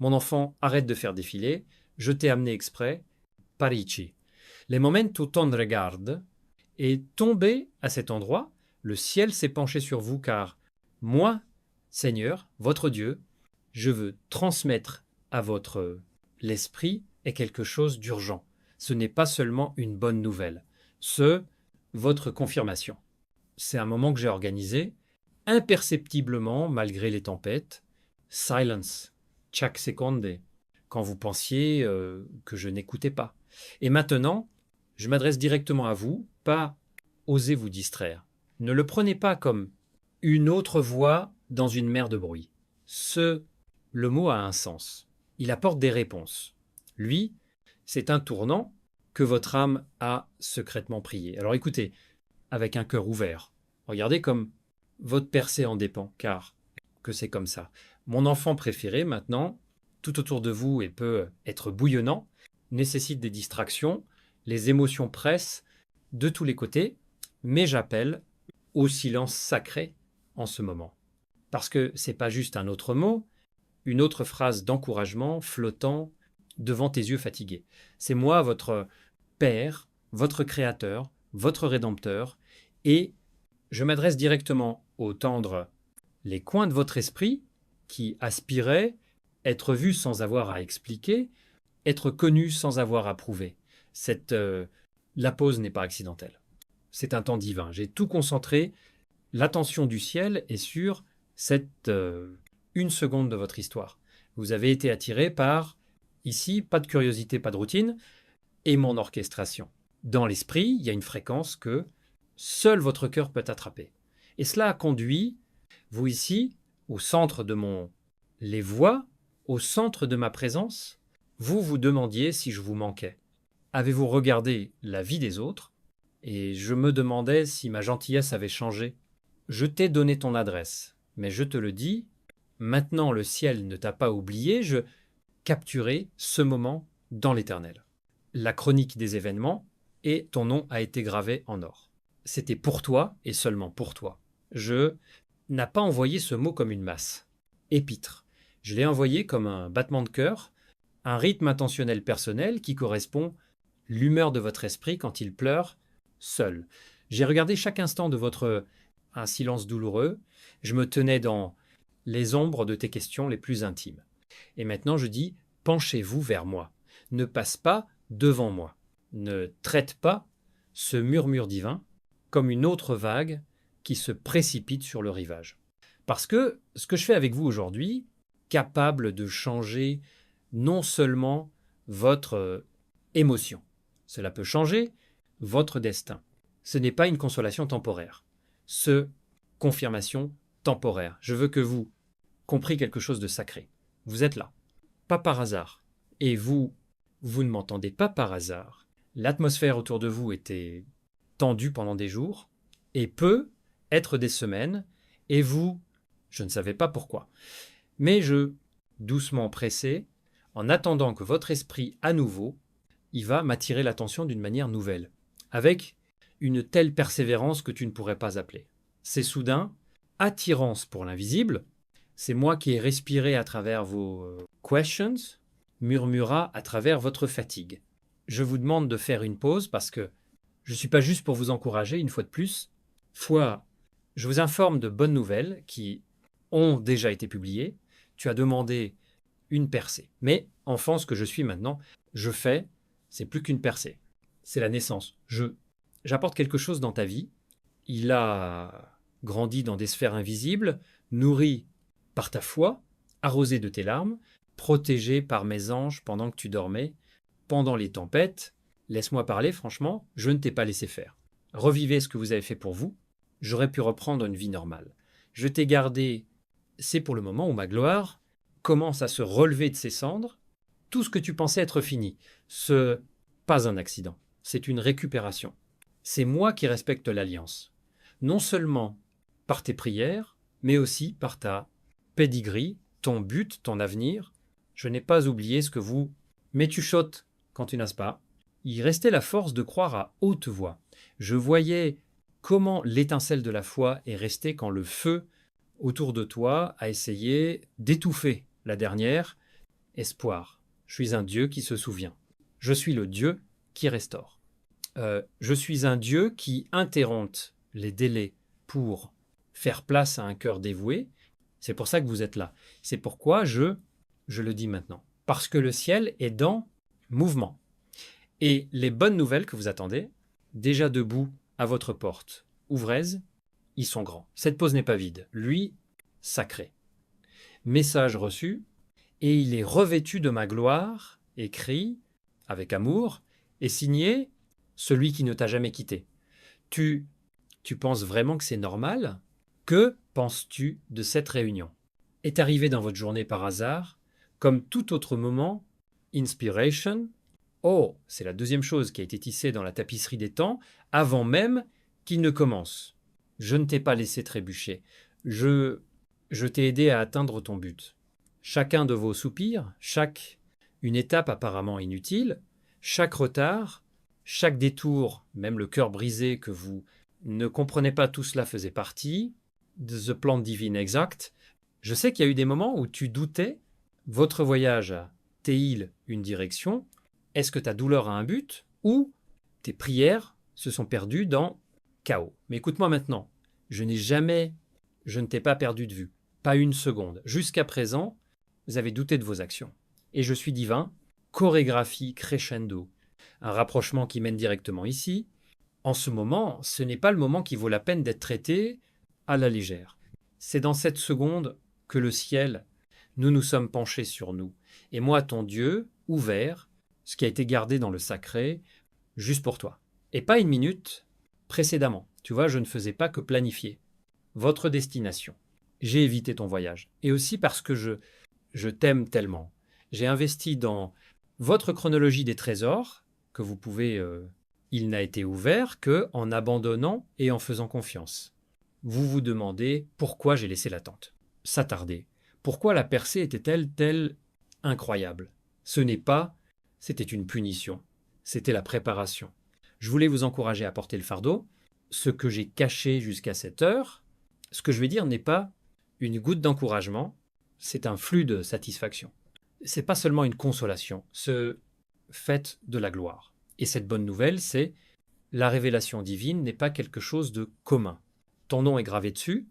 Mon enfant, arrête de faire défiler. Je t'ai amené exprès. Parici. Le momento ton regarde est tombé à cet endroit. Le ciel s'est penché sur vous car moi, Seigneur, votre Dieu, je veux transmettre à votre l'esprit est quelque chose d'urgent. Ce n'est pas seulement une bonne nouvelle. Votre confirmation. C'est un moment que j'ai organisé, imperceptiblement, malgré les tempêtes. Silence, chaque seconde, quand vous pensiez que je n'écoutais pas. Et maintenant, je m'adresse directement à vous, pas oser vous distraire. Ne le prenez pas comme une autre voix dans une mer de bruit. Le mot a un sens. Il apporte des réponses. Lui, c'est un tournant que votre âme a secrètement prié. Alors écoutez, avec un cœur ouvert. Regardez comme votre percée en dépend, car que c'est comme ça. Mon enfant préféré, maintenant, tout autour de vous et peut être bouillonnant, nécessite des distractions, les émotions pressent de tous les côtés, mais j'appelle au silence sacré en ce moment. Parce que c'est pas juste un autre mot, une autre phrase d'encouragement flottant devant tes yeux fatigués. C'est moi, votre Père, votre Créateur, votre Rédempteur, et je m'adresse directement au tendre les coins de votre esprit qui aspiraient être vus sans avoir à expliquer, être connus sans avoir à prouver. La pause n'est pas accidentelle. C'est un temps divin. J'ai tout concentré. L'attention du ciel est sur cette une seconde de votre histoire. Vous avez été attiré par, ici, pas de curiosité, pas de routine, et mon orchestration. Dans l'esprit, il y a une fréquence que seul votre cœur peut attraper. Et cela a conduit, vous ici, au centre de les voix, au centre de ma présence, vous vous demandiez si je vous manquais. Avez-vous regardé la vie des autres? Et je me demandais si ma gentillesse avait changé. Je t'ai donné ton adresse, mais je te le dis, maintenant le ciel ne t'a pas oublié, je capturais ce moment dans l'éternel. La chronique des événements, et ton nom a été gravé en or. C'était pour toi et seulement pour toi. Je n'ai pas envoyé ce mot comme une masse. Épître. Je l'ai envoyé comme un battement de cœur, un rythme intentionnel personnel qui correspond l'humeur de votre esprit quand il pleure seul. J'ai regardé chaque instant de un silence douloureux. Je me tenais dans les ombres de tes questions les plus intimes. Et maintenant je dis, penchez-vous vers moi. Ne passe pas devant moi. Ne traite pas ce murmure divin comme une autre vague qui se précipite sur le rivage. Parce que ce que je fais avec vous aujourd'hui, capable de changer non seulement votre émotion, cela peut changer votre destin. Ce n'est pas une consolation temporaire. Confirmation temporaire. Je veux que vous compreniez quelque chose de sacré. Vous êtes là, pas par hasard. Et vous ne m'entendez pas par hasard. L'atmosphère autour de vous était tendue pendant des jours, et peut être des semaines, et vous, je ne savais pas pourquoi. Mais doucement pressé, en attendant que votre esprit à nouveau, il va m'attirer l'attention d'une manière nouvelle, avec une telle persévérance que tu ne pourrais pas appeler. C'est soudain, attirance pour l'invisible, c'est moi qui ai respiré à travers vos questions, murmura à travers votre fatigue. Je vous demande de faire une pause parce que je ne suis pas juste pour vous encourager, une fois de plus. Je vous informe de bonnes nouvelles qui ont déjà été publiées. Tu as demandé une percée. Mais, enfant, ce que je suis maintenant, c'est plus qu'une percée. C'est la naissance. J'apporte quelque chose dans ta vie. Il a grandi dans des sphères invisibles, nourri par ta foi, arrosé de tes larmes, protégé par mes anges pendant que tu dormais, pendant les tempêtes. Laisse-moi parler, franchement, je ne t'ai pas laissé faire. Revivez ce que vous avez fait pour vous. J'aurais pu reprendre une vie normale. Je t'ai gardé, c'est pour le moment où ma gloire commence à se relever de ses cendres. Tout ce que tu pensais être fini, pas un accident, c'est une récupération. C'est moi qui respecte l'alliance. Non seulement par tes prières, mais aussi par ta pedigree, ton but, ton avenir. Je n'ai pas oublié ce que vous... Mais tu chotes quand tu n'as pas. Il restait la force de croire à haute voix. Je voyais comment l'étincelle de la foi est restée quand le feu autour de toi a essayé d'étouffer la dernière. espoir. Je suis un Dieu qui se souvient. Je suis le Dieu qui restaure. Je suis un Dieu qui interrompt les délais pour faire place à un cœur dévoué. C'est pour ça que vous êtes là. C'est pourquoi je le dis maintenant. Parce que le ciel est dans mouvement. Et les bonnes nouvelles que vous attendez, déjà debout à votre porte, ouvrez, ils sont grands. Cette pause n'est pas vide. Lui, sacré. Message reçu, et il est revêtu de ma gloire, écrit avec amour, et signé celui qui ne t'a jamais quitté. Tu penses vraiment que c'est normal? Que penses-tu de cette réunion? Est arrivé dans votre journée par hasard, comme tout autre moment, inspiration. Oh, c'est la deuxième chose qui a été tissée dans la tapisserie des temps, avant même qu'il ne commence. Je ne t'ai pas laissé trébucher. Je t'ai aidé à atteindre ton but. Chacun de vos soupirs, une étape apparemment inutile, chaque retard, chaque détour, même le cœur brisé que vous ne comprenez pas, tout cela faisait partie de The Plan Divine Exact. Je sais qu'il y a eu des moments où tu doutais, votre voyage a-t-il une direction? Est-ce que ta douleur a un but? Ou tes prières se sont perdues dans chaos? Mais écoute-moi maintenant, je ne t'ai pas perdu de vue, pas une seconde. Jusqu'à présent, vous avez douté de vos actions. Et je suis divin, chorégraphie crescendo, un rapprochement qui mène directement ici. En ce moment, ce n'est pas le moment qui vaut la peine d'être traité à la légère. C'est dans cette seconde que le ciel, nous sommes penchés sur nous. Et moi, ton Dieu, ouvert, ce qui a été gardé dans le sacré, juste pour toi. Et pas une minute précédemment. Tu vois, je ne faisais pas que planifier votre destination. J'ai évité ton voyage. Et aussi parce que je t'aime tellement. J'ai investi dans votre chronologie des trésors, que vous pouvez... il n'a été ouvert que en abandonnant et en faisant confiance. Vous vous demandez pourquoi j'ai laissé l'attente. S'attarder. Pourquoi la percée était-elle telle incroyable? Ce n'est pas... C'était une punition. C'était la préparation. Je voulais vous encourager à porter le fardeau. Ce que j'ai caché jusqu'à cette heure, ce que je vais dire n'est pas une goutte d'encouragement, c'est un flux de satisfaction. C'est pas seulement une consolation, ce fait de la gloire. Et cette bonne nouvelle, c'est la révélation divine n'est pas quelque chose de commun. Ton nom est gravé dessus,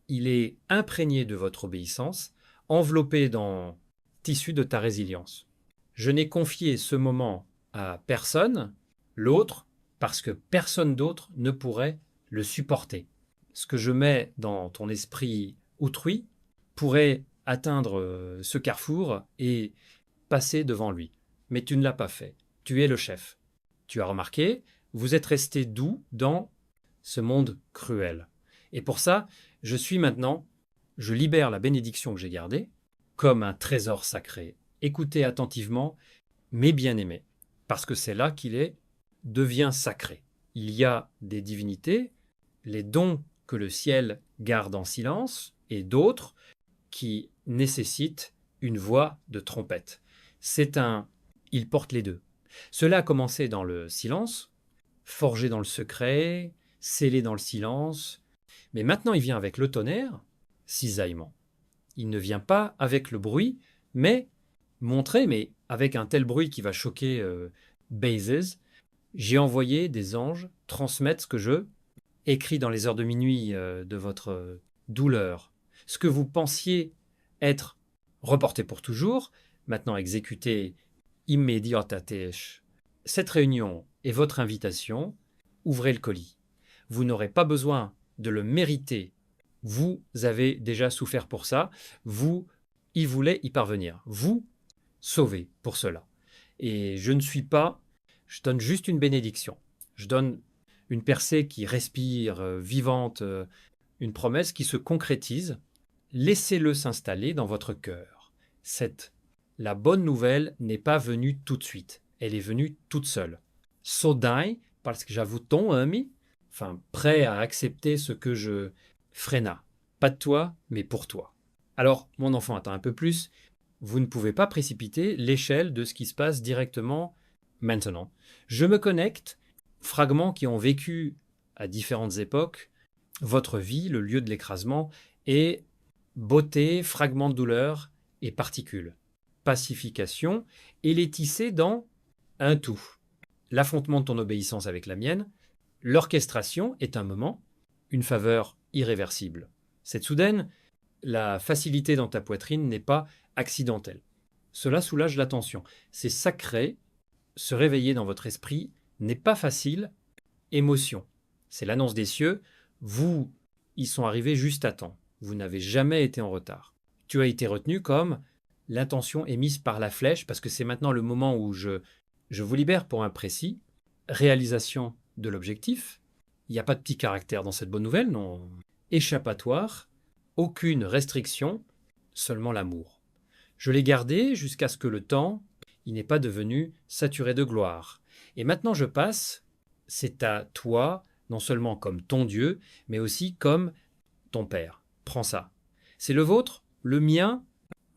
il est imprégné de votre obéissance, enveloppé dans tissu de ta résilience. Je n'ai confié ce moment à personne, l'autre, parce que personne d'autre ne pourrait le supporter. Ce que je mets dans ton esprit autrui pourrait atteindre ce carrefour et passer devant lui. Mais tu ne l'as pas fait. Tu es le chef. Tu as remarqué, vous êtes resté doux dans ce monde cruel. Et pour ça, je libère la bénédiction que j'ai gardée comme un trésor sacré. Écoutez attentivement, mes bien-aimés, parce que c'est là qu'il devient sacré. Il y a des divinités, les dons que le ciel garde en silence, et d'autres qui nécessitent une voix de trompette. Il porte les deux. Cela a commencé dans le silence, forgé dans le secret, scellé dans le silence, mais maintenant il vient avec le tonnerre, cisaillement. Il ne vient pas avec le bruit, mais montré, mais avec un tel bruit qui va choquer Bases. J'ai envoyé des anges transmettre ce que je écris dans les heures de minuit de votre douleur. Ce que vous pensiez être reporté pour toujours, maintenant exécuté immediatatesh. Cette réunion est votre invitation. Ouvrez le colis. Vous n'aurez pas besoin de le mériter. Vous avez déjà souffert pour ça. Il voulait y parvenir. Vous sauvez pour cela. Et je donne juste une bénédiction. Je donne une percée qui respire, vivante, une promesse qui se concrétise. Laissez-le s'installer dans votre cœur. La bonne nouvelle n'est pas venue tout de suite. Elle est venue toute seule. Sodai, parce que j'avoue ton ami, prêt à accepter ce que je freina. Pas de toi, mais pour toi. Alors, mon enfant attend un peu plus. Vous ne pouvez pas précipiter l'échelle de ce qui se passe directement maintenant. Je me connecte, fragments qui ont vécu à différentes époques, votre vie, le lieu de l'écrasement, et beauté, fragments de douleur et particules. pacification et les tisser dans un tout. L'affrontement de ton obéissance avec la mienne, l'orchestration est un moment, une faveur irréversible. Cette soudaine, la facilité dans ta poitrine n'est pas accidentelle. Cela soulage la tension. C'est sacré. Se réveiller dans votre esprit n'est pas facile. Émotion. C'est l'annonce des cieux. Vous y sont arrivés juste à temps. Vous n'avez jamais été en retard. Tu as été retenu comme l'intention émise par la flèche, parce que c'est maintenant le moment où je vous libère pour un précis. Réalisation de l'objectif. Il n'y a pas de petit caractère dans cette bonne nouvelle, non. Échappatoire. Aucune restriction, seulement l'amour. Je l'ai gardé jusqu'à ce que le temps, il n'est pas devenu saturé de gloire. Et maintenant je passe, c'est à toi, non seulement comme ton Dieu, mais aussi comme ton Père. Prends ça. C'est le vôtre, le mien,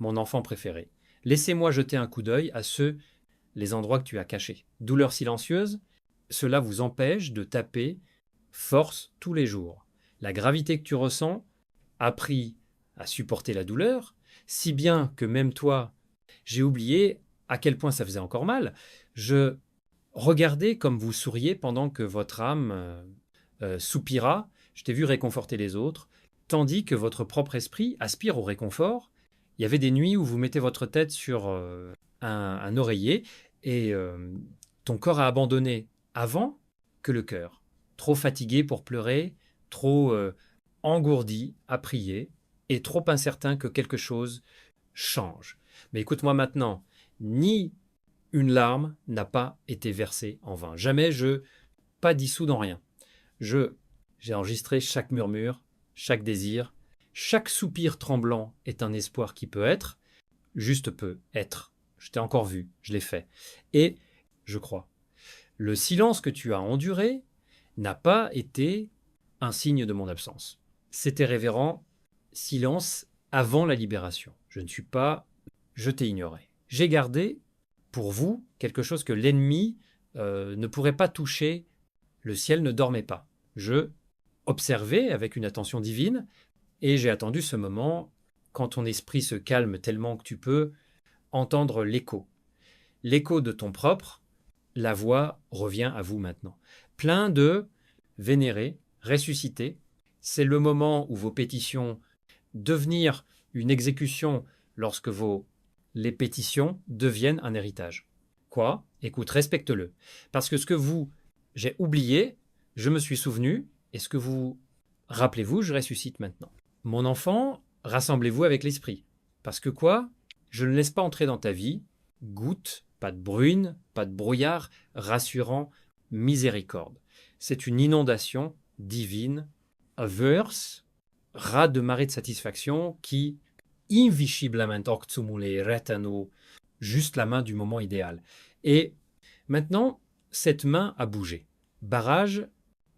mon enfant préféré. Laissez-moi jeter un coup d'œil à les endroits que tu as cachés. Douleur silencieuse, cela vous empêche de taper force tous les jours. La gravité que tu ressens, appris à supporter la douleur, si bien que même toi, j'ai oublié à quel point ça faisait encore mal. Je regardais comme vous souriez pendant que votre âme soupira. Je t'ai vu réconforter les autres, tandis que votre propre esprit aspire au réconfort. Il y avait des nuits où vous mettez votre tête sur un oreiller et ton corps a abandonné avant que le cœur. Trop fatigué pour pleurer, trop engourdi à prier et trop incertain que quelque chose change. Mais écoute-moi maintenant, ni une larme n'a pas été versée en vain. Jamais pas dissous dans rien. J'ai enregistré chaque murmure, chaque désir, chaque soupir tremblant est un espoir qui peut être, juste peut être. Je t'ai encore vu, je l'ai fait. Et je crois. Le silence que tu as enduré n'a pas été un signe de mon absence. C'était révérend silence avant la libération. Je t'ai ignoré. J'ai gardé pour vous quelque chose que l'ennemi ne pourrait pas toucher. Le ciel ne dormait pas. Je observais avec une attention divine et j'ai attendu ce moment quand ton esprit se calme tellement que tu peux entendre l'écho. L'écho de ton propre, la voix revient à vous maintenant. Plein de vénérer, ressusciter. C'est le moment où vos pétitions devenir une exécution lorsque les pétitions deviennent un héritage. Quoi? Écoute, respecte-le. Parce que j'ai oublié, je me suis souvenu, et ce que rappelez-vous, je ressuscite maintenant. Mon enfant, rassemblez-vous avec l'esprit. Parce que quoi? Je ne laisse pas entrer dans ta vie, goutte, pas de bruine, pas de brouillard, rassurant, miséricorde. C'est une inondation divine, averse, ras de marée de satisfaction qui, invisciblement octumule retano, juste la main du moment idéal. Et maintenant, cette main a bougé. Barrage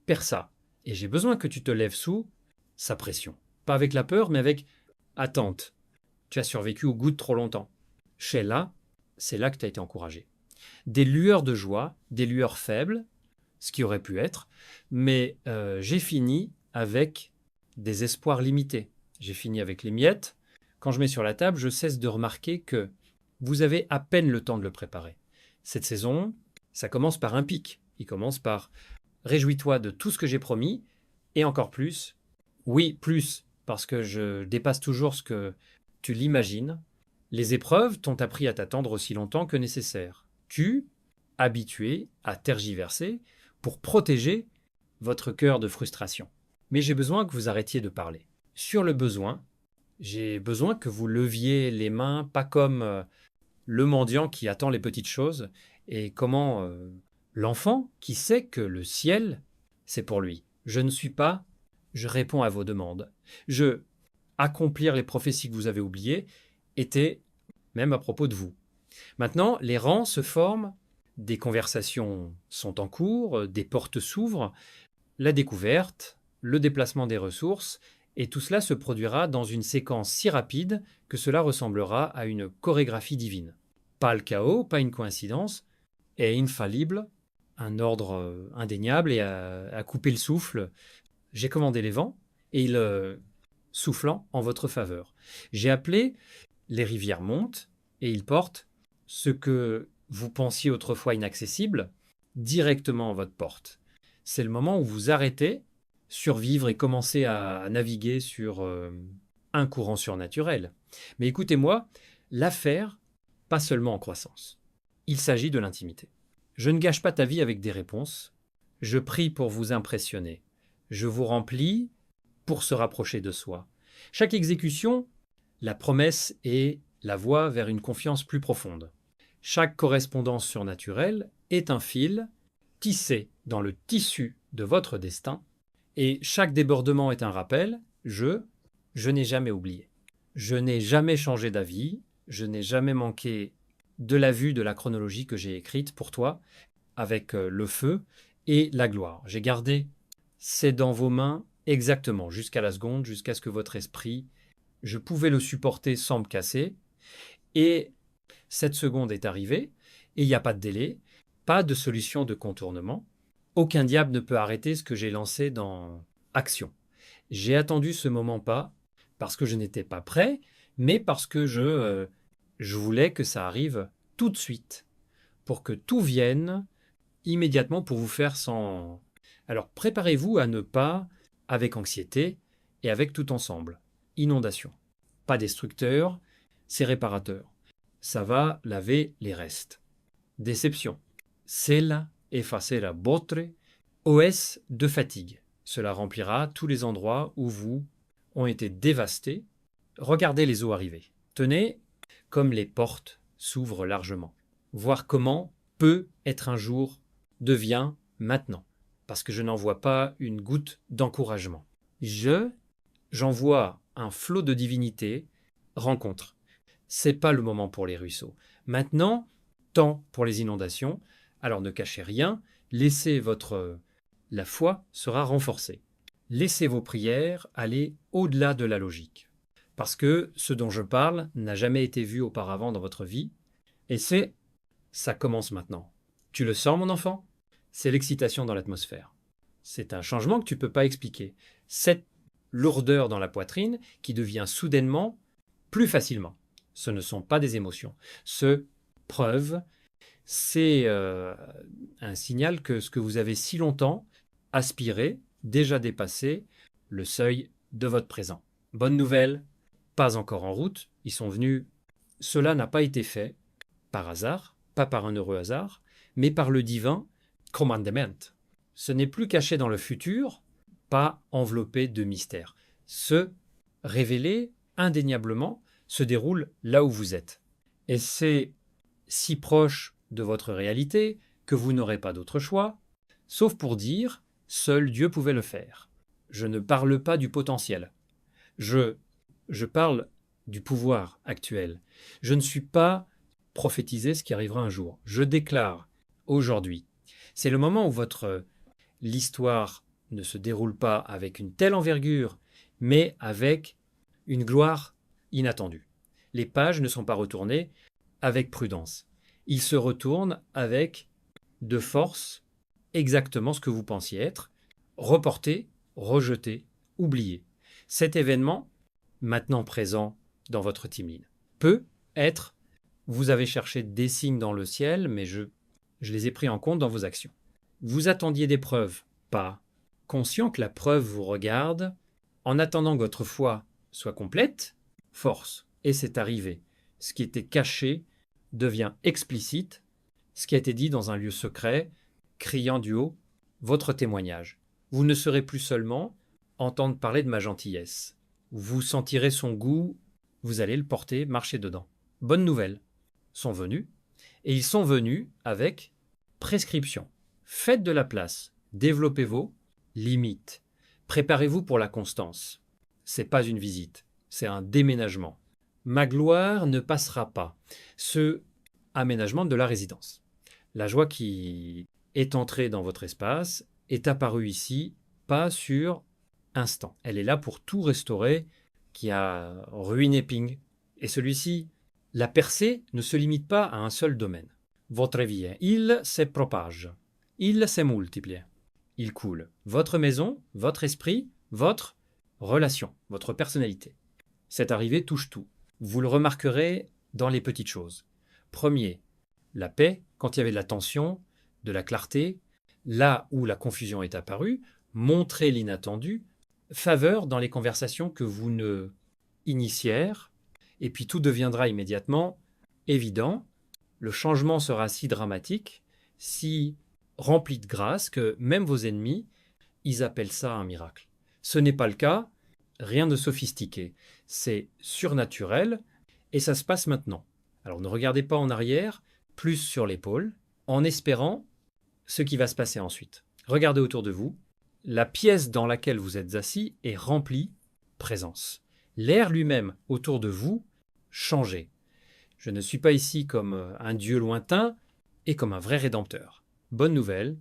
perça. Et j'ai besoin que tu te lèves sous sa pression. Pas avec la peur, mais avec attente. Tu as survécu au goutte trop longtemps. Sheila, c'est là que tu as été encouragé. Des lueurs de joie, des lueurs faibles, ce qui aurait pu être, mais j'ai fini avec des espoirs limités. J'ai fini avec les miettes. Quand je mets sur la table, je cesse de remarquer que vous avez à peine le temps de le préparer. Cette saison, ça commence par un pic. Il commence par « Réjouis-toi de tout ce que j'ai promis » et encore plus, oui, plus, parce que je dépasse toujours ce que tu l'imagines. Les épreuves t'ont appris à t'attendre aussi longtemps que nécessaire. Tu, habitué à tergiverser pour protéger votre cœur de frustration. Mais j'ai besoin que vous arrêtiez de parler. Sur le besoin, j'ai besoin que vous leviez les mains, pas comme le mendiant qui attend les petites choses, et comment l'enfant qui sait que le ciel, c'est pour lui. Je réponds à vos demandes. Accomplir les prophéties que vous avez oubliées était même à propos de vous. Maintenant, les rangs se forment, des conversations sont en cours, des portes s'ouvrent, la découverte, le déplacement des ressources, et tout cela se produira dans une séquence si rapide que cela ressemblera à une chorégraphie divine. Pas le chaos, pas une coïncidence, et infallible, un ordre indéniable et à couper le souffle. J'ai commandé les vents, et soufflant en votre faveur. J'ai appelé, les rivières montent, et il porte ce que vous pensiez autrefois inaccessible directement à votre porte. C'est le moment où vous arrêtez, survivre et commencer à naviguer sur un courant surnaturel. Mais écoutez-moi, l'affaire, pas seulement en croissance. Il s'agit de l'intimité. Je ne gâche pas ta vie avec des réponses. Je prie pour vous impressionner. Je vous remplis pour se rapprocher de soi. Chaque exécution, la promesse est la voie vers une confiance plus profonde. Chaque correspondance surnaturelle est un fil tissé dans le tissu de votre destin, et chaque débordement est un rappel. Je n'ai jamais oublié. Je n'ai jamais changé d'avis, je n'ai jamais manqué de la vue de la chronologie que j'ai écrite pour toi, avec le feu et la gloire. J'ai gardé, c'est dans vos mains exactement, jusqu'à la seconde, jusqu'à ce que votre esprit, je pouvais le supporter sans me casser, et cette seconde est arrivée, et il n'y a pas de délai, pas de solution de contournement. Aucun diable ne peut arrêter ce que j'ai lancé dans action. J'ai attendu ce moment pas parce que je n'étais pas prêt, mais parce que je voulais que ça arrive tout de suite, pour que tout vienne immédiatement pour vous faire sans... Alors préparez-vous à ne pas, avec anxiété et avec tout ensemble. Inondation. Pas destructeur, c'est réparateur. Ça va laver les restes. Déception. Cela effacera votre OS de fatigue. Cela remplira tous les endroits où vous ont été dévastés. Regardez les eaux arriver. Tenez, comme les portes s'ouvrent largement. Voir comment peut être un jour devient maintenant. Parce que je n'en vois pas une goutte d'encouragement. J'envoie un flot de divinité, rencontre. C'est pas le moment pour les ruisseaux. Maintenant, temps pour les inondations. Alors ne cachez rien, la foi sera renforcée. Laissez vos prières aller au-delà de la logique. Parce que ce dont je parle n'a jamais été vu auparavant dans votre vie. Et ça commence maintenant. Tu le sens, mon enfant? C'est l'excitation dans l'atmosphère. C'est un changement que tu ne peux pas expliquer. Cette lourdeur dans la poitrine qui devient soudainement plus facilement. Ce ne sont pas des émotions. Ce preuve, c'est un signal que ce que vous avez si longtemps aspiré, déjà dépassé le seuil de votre présent. Bonne nouvelle, pas encore en route, ils sont venus. Cela n'a pas été fait par hasard, pas par un heureux hasard, mais par le divin commandement. Ce n'est plus caché dans le futur, pas enveloppé de mystère. Ce révélé indéniablement se déroule là où vous êtes. Et c'est si proche de votre réalité que vous n'aurez pas d'autre choix, sauf pour dire « seul Dieu pouvait le faire ». Je ne parle pas du potentiel. Je parle du pouvoir actuel. Je ne suis pas prophétisé ce qui arrivera un jour. Je déclare aujourd'hui. C'est le moment où l'histoire ne se déroule pas avec une telle envergure, mais avec une gloire inattendue. Les pages ne sont pas retournées avec prudence. Ils se retournent avec de force exactement ce que vous pensiez être, reporté, rejeté, oublié. Cet événement, maintenant présent dans votre timeline, peut être, vous avez cherché des signes dans le ciel, mais je les ai pris en compte dans vos actions. Vous attendiez des preuves, pas. Conscient que la preuve vous regarde, en attendant que votre foi soit complète, force. Et c'est arrivé. Ce qui était caché devient explicite, ce qui a été dit dans un lieu secret, criant du haut votre témoignage. Vous ne serez plus seulement entendre parler de ma gentillesse. Vous sentirez son goût, vous allez le porter, marcher dedans. Bonne nouvelle, sont venus, et ils sont venus avec prescription. Faites de la place, développez vos limites. Préparez-vous pour la constance. C'est pas une visite, c'est un déménagement. Ma gloire ne passera pas. Ce aménagement de la résidence. La joie qui est entrée dans votre espace est apparue ici, pas sur instant. Elle est là pour tout restaurer qui a ruiné Ping. Et celui-ci, la percée ne se limite pas à un seul domaine. Votre vie, il se propage, il se multiplie, il coule. Votre maison, votre esprit, votre relation, votre personnalité. Cette arrivée touche tout. Vous le remarquerez dans les petites choses. Premier, la paix, quand il y avait de la tension, de la clarté, là où la confusion est apparue, montrer l'inattendu, faveur dans les conversations que vous ne initièrent, et puis tout deviendra immédiatement évident. Le changement sera si dramatique, si rempli de grâce que même vos ennemis, ils appellent ça un miracle. Ce n'est pas le cas, rien de sophistiqué. C'est surnaturel et ça se passe maintenant. Alors ne regardez pas en arrière, plus sur l'épaule, en espérant ce qui va se passer ensuite. Regardez autour de vous. La pièce dans laquelle vous êtes assis est remplie de présence. L'air lui-même autour de vous changeait. Je ne suis pas ici comme un dieu lointain et comme un vrai rédempteur. Bonne nouvelle,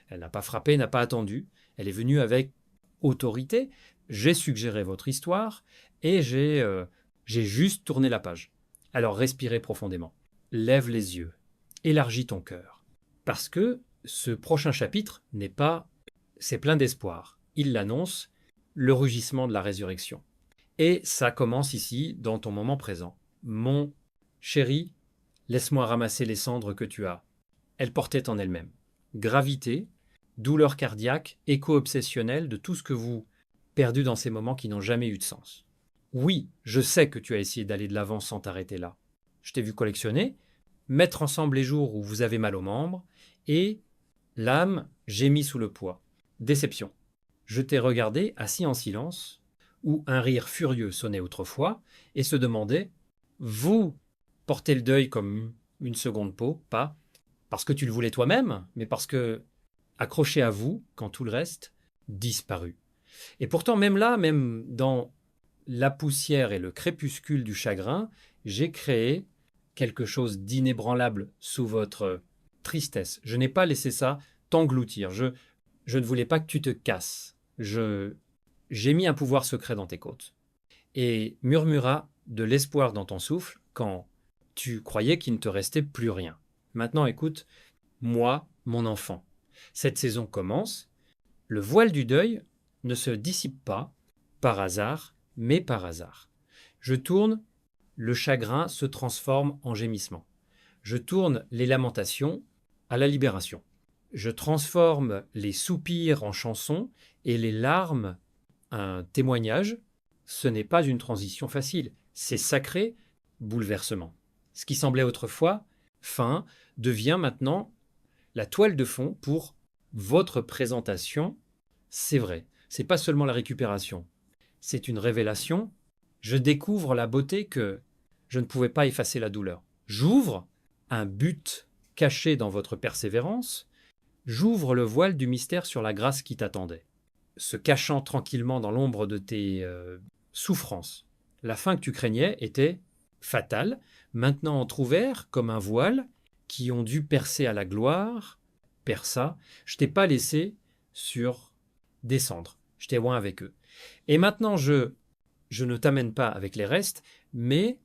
elle n'a pas frappé, n'a pas attendu. Elle est venue avec autorité. J'ai suggéré votre histoire et j'ai juste tourné la page. Alors respirez profondément. Lève les yeux. Élargis ton cœur. Parce que ce prochain chapitre n'est pas... C'est plein d'espoir. Il l'annonce, le rugissement de la résurrection. Et ça commence ici, dans ton moment présent. Mon chéri, laisse-moi ramasser les cendres que tu as. Elle portait en elle-même gravité, douleur cardiaque, écho obsessionnel de tout ce que vous perdu dans ces moments qui n'ont jamais eu de sens. Oui, je sais que tu as essayé d'aller de l'avant sans t'arrêter là. Je t'ai vu collectionner, mettre ensemble les jours où vous avez mal aux membres, et l'âme gémit sous le poids. Déception. Je t'ai regardé assis en silence, où un rire furieux sonnait autrefois, et se demandait « Vous portez le deuil comme une seconde peau, pas parce que tu le voulais toi-même, mais parce que accroché à vous, quand tout le reste disparut. » Et pourtant, même là, même dans la poussière et le crépuscule du chagrin, j'ai créé quelque chose d'inébranlable sous votre tristesse. Je n'ai pas laissé ça t'engloutir. Je ne voulais pas que tu te casses. J'ai mis un pouvoir secret dans tes côtes. Et murmura de l'espoir dans ton souffle quand tu croyais qu'il ne te restait plus rien. Maintenant, écoute, moi, mon enfant. Cette saison commence. Le voile du deuil ne se dissipe pas par hasard, mais par hasard. Je tourne, le chagrin se transforme en gémissement. Je tourne les lamentations à la libération. Je transforme les soupirs en chansons et les larmes en un témoignage. Ce n'est pas une transition facile, c'est sacré, bouleversement. Ce qui semblait autrefois fin devient maintenant la toile de fond pour votre présentation. C'est vrai, c'est pas seulement la récupération, c'est une révélation. Je découvre la beauté que je ne pouvais pas effacer la douleur. J'ouvre un but caché dans votre persévérance, j'ouvre le voile du mystère sur la grâce qui t'attendait, se cachant tranquillement dans l'ombre de tes souffrances. La fin que tu craignais était fatale, maintenant entr'ouvert comme un voile qui ont dû percer à la gloire, perça. Je t'ai pas laissé sur descendre, je t'ai oint avec eux. Et maintenant je ne t'amène pas avec les restes, mais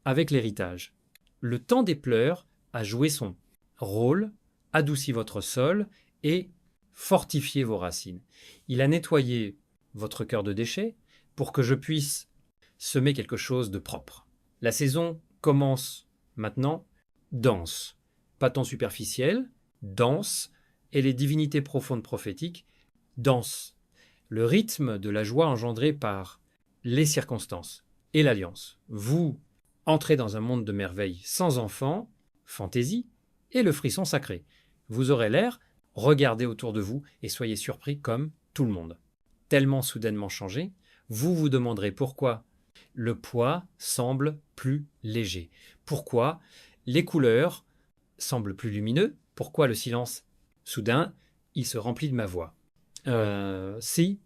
avec l'héritage. Le temps des pleurs a joué son rôle, adouci votre sol et fortifié vos racines. Il a nettoyé votre cœur de déchets pour que je puisse semer quelque chose de propre. La saison commence maintenant, dense, pas tant superficielle, dense, et les divinités profondes prophétiques, dense. Le rythme de la joie engendrée par les circonstances et l'alliance. Vous entrez dans un monde de merveilles sans enfants, fantaisie, et le frisson sacré. Vous aurez l'air, regardez autour de vous et soyez surpris comme tout le monde. Tellement soudainement changé, vous vous demanderez pourquoi le poids semble plus léger. Pourquoi les couleurs semblent plus lumineux. Pourquoi le silence, soudain, il se remplit de ma voix. Si,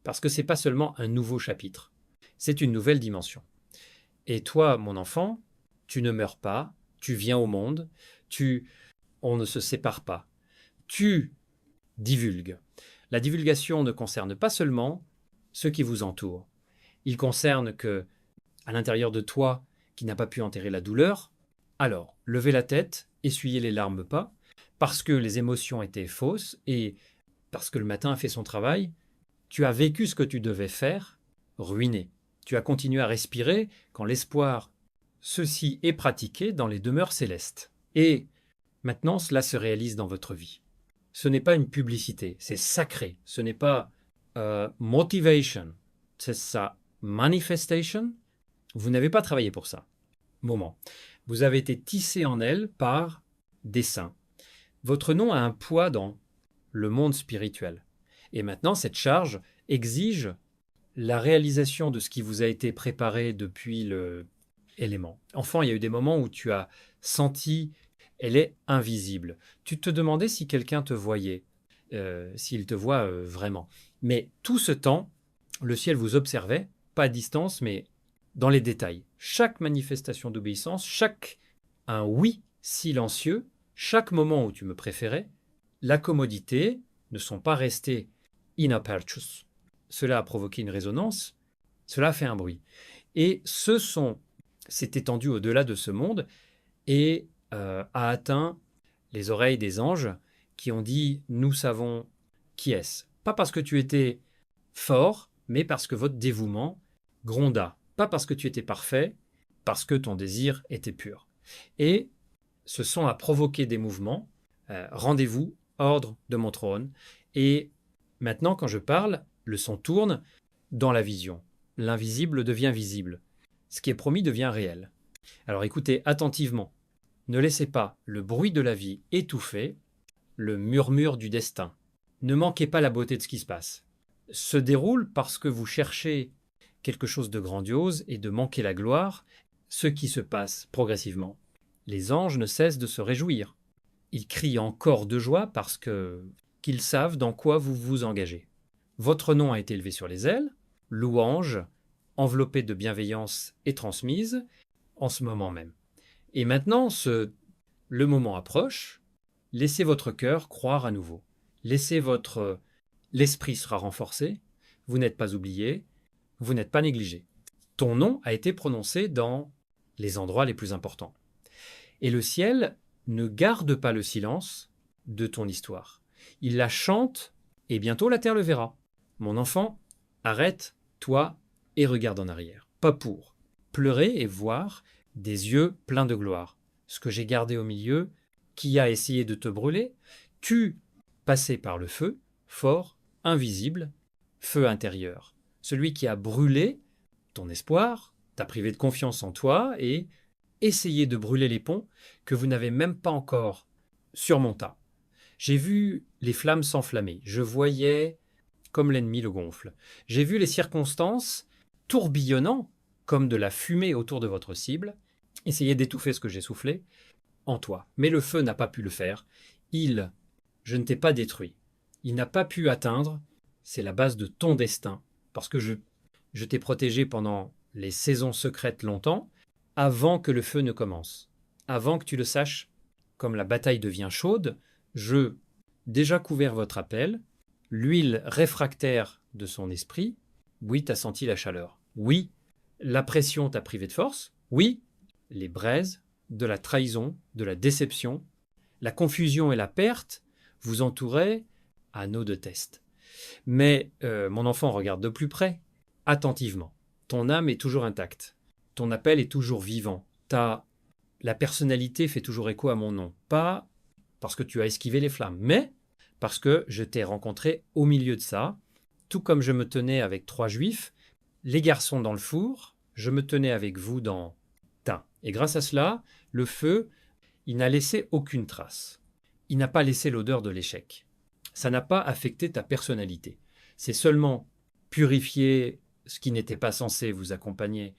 parce que c'est pas seulement un nouveau chapitre, c'est une nouvelle dimension. Et toi, mon enfant, tu ne meurs pas, tu viens au monde, on ne se sépare pas. Tu divulgues. La divulgation ne concerne pas seulement ceux qui vous entourent. Il concerne que, à l'intérieur de toi, qui n'a pas pu enterrer la douleur, alors, levez la tête, essuyez les larmes pas, parce que les émotions étaient fausses et parce que le matin a fait son travail, tu as vécu ce que tu devais faire, ruiné. Tu as continué à respirer quand l'espoir ceci est pratiqué dans les demeures célestes. Et maintenant, cela se réalise dans votre vie. Ce n'est pas une publicité, c'est sacré. Ce n'est pas motivation, c'est ça, manifestation. Vous n'avez pas travaillé pour ça. Moment. Vous avez été tissé en elle par des saints. Votre nom a un poids dans le monde spirituel. Et maintenant, cette charge exige la réalisation de ce qui vous a été préparé depuis l'élément. Enfant, il y a eu des moments où tu as senti, elle est invisible. Tu te demandais si quelqu'un te voyait, s'il te voit vraiment. Mais tout ce temps, le ciel vous observait, pas à distance, mais dans les détails. Chaque manifestation d'obéissance, chaque un oui silencieux, chaque moment où tu me préférais, la commodité ne sont pas restés inapertus. Cela a provoqué une résonance, cela a fait un bruit. Et s'est étendu au-delà de ce monde et a atteint les oreilles des anges qui ont dit « Nous savons qui est-ce ». Pas parce que tu étais fort, mais parce que votre dévouement gronda. Pas parce que tu étais parfait, parce que ton désir était pur. Et ce son a provoqué des mouvements. Rendez-vous, ordre de mon trône. Et maintenant, quand je parle, le son tourne dans la vision. L'invisible devient visible. Ce qui est promis devient réel. Alors écoutez attentivement. Ne laissez pas le bruit de la vie étouffer le murmure du destin. Ne manquez pas la beauté de ce qui se passe. Se déroule parce que vous cherchez quelque chose de grandiose et de manquer la gloire, ce qui se passe progressivement. Les anges ne cessent de se réjouir. Ils crient encore de joie parce qu'ils savent dans quoi vous vous engagez. Votre nom a été élevé sur les ailes, louange, enveloppée de bienveillance et transmise en ce moment même. Et maintenant, le moment approche, laissez votre cœur croire à nouveau. L'esprit sera renforcé, vous n'êtes pas oublié, vous n'êtes pas négligé. Ton nom a été prononcé dans les endroits les plus importants. Et le ciel ne garde pas le silence de ton histoire. Il la chante et bientôt la terre le verra. Mon enfant, arrête, toi, et regarde en arrière. Pas pour pleurer et voir des yeux pleins de gloire. Ce que j'ai gardé au milieu, qui a essayé de te brûler, tu passais par le feu, fort, invisible, feu intérieur. Celui qui a brûlé ton espoir, t'a privé de confiance en toi et essayé de brûler les ponts que vous n'avez même pas encore surmontés. J'ai vu les flammes s'enflammer. Je voyais comme l'ennemi le gonfle. J'ai vu les circonstances tourbillonnant comme de la fumée autour de votre cible, essayer d'étouffer ce que j'ai soufflé en toi. Mais le feu n'a pas pu le faire. Je ne t'ai pas détruit. Il n'a pas pu atteindre, c'est la base de ton destin, parce que je t'ai protégé pendant les saisons secrètes longtemps, avant que le feu ne commence. Avant que tu le saches, comme la bataille devient chaude, déjà couvert votre appel, l'huile réfractaire de son esprit, oui, t'as senti la chaleur. Oui, la pression t'a privé de force. Oui, les braises de la trahison, de la déception, la confusion et la perte vous entouraient à nos deux tests. Mais mon enfant regarde de plus près, attentivement. Ton âme est toujours intacte. Ton appel est toujours vivant. La personnalité fait toujours écho à mon nom. Pas parce que tu as esquivé les flammes, mais parce que je t'ai rencontré au milieu de ça, tout comme je me tenais avec 3 juifs, les garçons dans le four, je me tenais avec vous dans Tain. Et grâce à cela, le feu, il n'a laissé aucune trace. Il n'a pas laissé l'odeur de l'échec. Ça n'a pas affecté ta personnalité. C'est seulement purifier ce qui n'était pas censé vous accompagner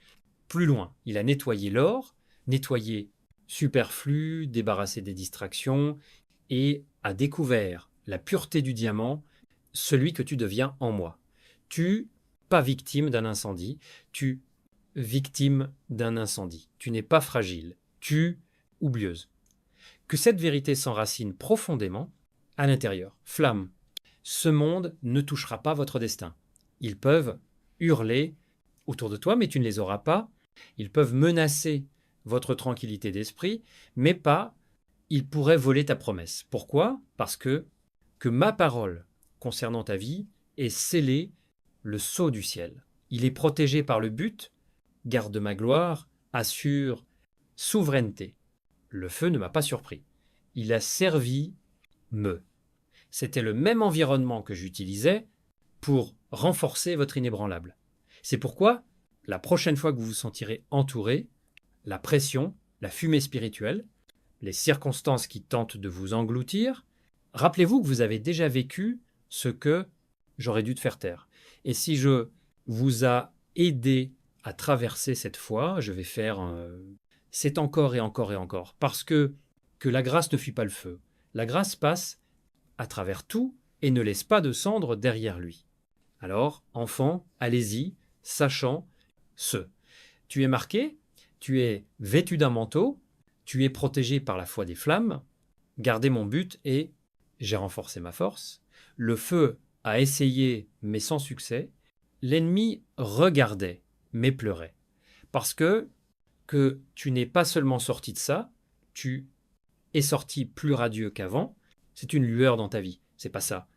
plus loin. Il a nettoyé l'or, nettoyé superflu, débarrassé des distractions et a découvert la pureté du diamant, celui que tu deviens en moi. Tu, pas victime d'un incendie, tu victime d'un incendie. Tu n'es pas fragile, tu oublieuse. Que cette vérité s'enracine profondément à l'intérieur. Flamme, ce monde ne touchera pas votre destin. Ils peuvent hurler autour de toi, mais tu ne les auras pas. Ils peuvent menacer votre tranquillité d'esprit, mais pas, ils pourraient voler ta promesse. Pourquoi ? Parce que ma parole concernant ta vie est scellée le sceau du ciel. Il est protégé par le but, garde ma gloire, assure souveraineté. Le feu ne m'a pas surpris. Il a servi me. C'était le même environnement que j'utilisais pour renforcer votre inébranlable. C'est pourquoi, la prochaine fois que vous vous sentirez entouré, la pression, la fumée spirituelle, les circonstances qui tentent de vous engloutir, rappelez-vous que vous avez déjà vécu ce que j'aurais dû te faire taire. Et si je vous a aidé à traverser cette fois, je vais faire c'est encore et encore et encore. Parce que la grâce ne fuit pas le feu. La grâce passe à travers tout et ne laisse pas de cendre derrière lui. Alors, enfant, allez-y, sachant ce. Tu es marqué, tu es vêtu d'un manteau, tu es protégé par la foi des flammes. Gardez mon but et j'ai renforcé ma force. Le feu a essayé, mais sans succès. L'ennemi regardait, mais pleurait. Parce que tu n'es pas seulement sorti de ça, tu es sorti plus radieux qu'avant. C'est une lueur dans ta vie. C'est pas ça.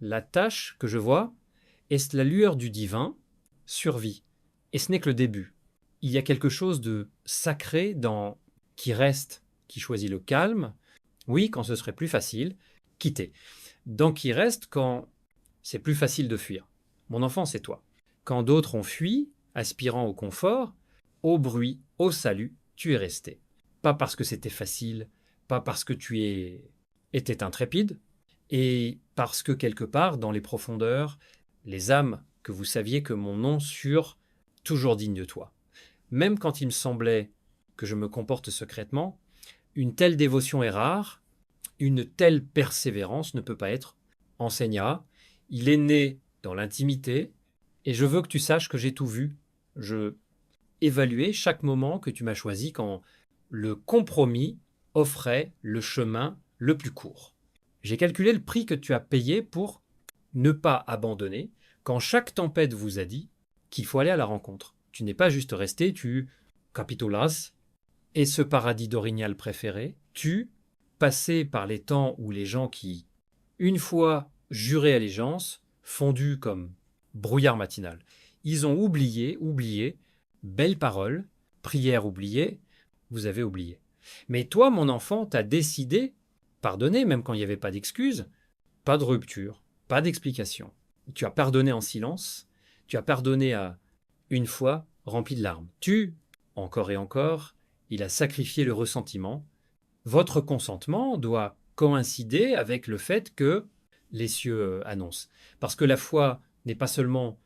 La tâche que je vois est la lueur du divin, survie. Et ce n'est que le début. Il y a quelque chose de sacré qui reste, qui choisit le calme. Oui, quand ce serait plus facile, quitter. Dans qui reste quand c'est plus facile de fuir. Mon enfant, c'est toi. Quand d'autres ont fui, aspirant au confort, au bruit, au salut, tu es resté. Pas parce que c'était facile, pas parce que étais intrépide, et parce que quelque part, dans les profondeurs, les âmes que vous saviez que mon nom surent toujours digne de toi. Même quand il me semblait que je me comporte secrètement, une telle dévotion est rare, une telle persévérance ne peut pas être. Enseigna, il est né dans l'intimité, et je veux que tu saches que j'ai tout vu. Je évaluais chaque moment que tu m'as choisi quand le compromis offrait le chemin le plus court. J'ai calculé le prix que tu as payé pour ne pas abandonner quand chaque tempête vous a dit qu'il faut aller à la rencontre. Tu n'es pas juste resté, tu capitulas, et ce paradis d'orignal préféré, tu passais par les temps où les gens qui, une fois juré allégeance, fondus comme brouillard matinal. Ils ont oublié, belles paroles, prière oubliée, vous avez oublié. Mais toi, mon enfant, t'as décidé, pardonner même quand il n'y avait pas d'excuse, pas de rupture, pas d'explication. Tu as pardonné en silence, tu as pardonné à une fois rempli de larmes. Encore et encore, il a sacrifié le ressentiment. Votre consentement doit coïncider avec le fait que les cieux annoncent. Parce que la foi n'est pas seulement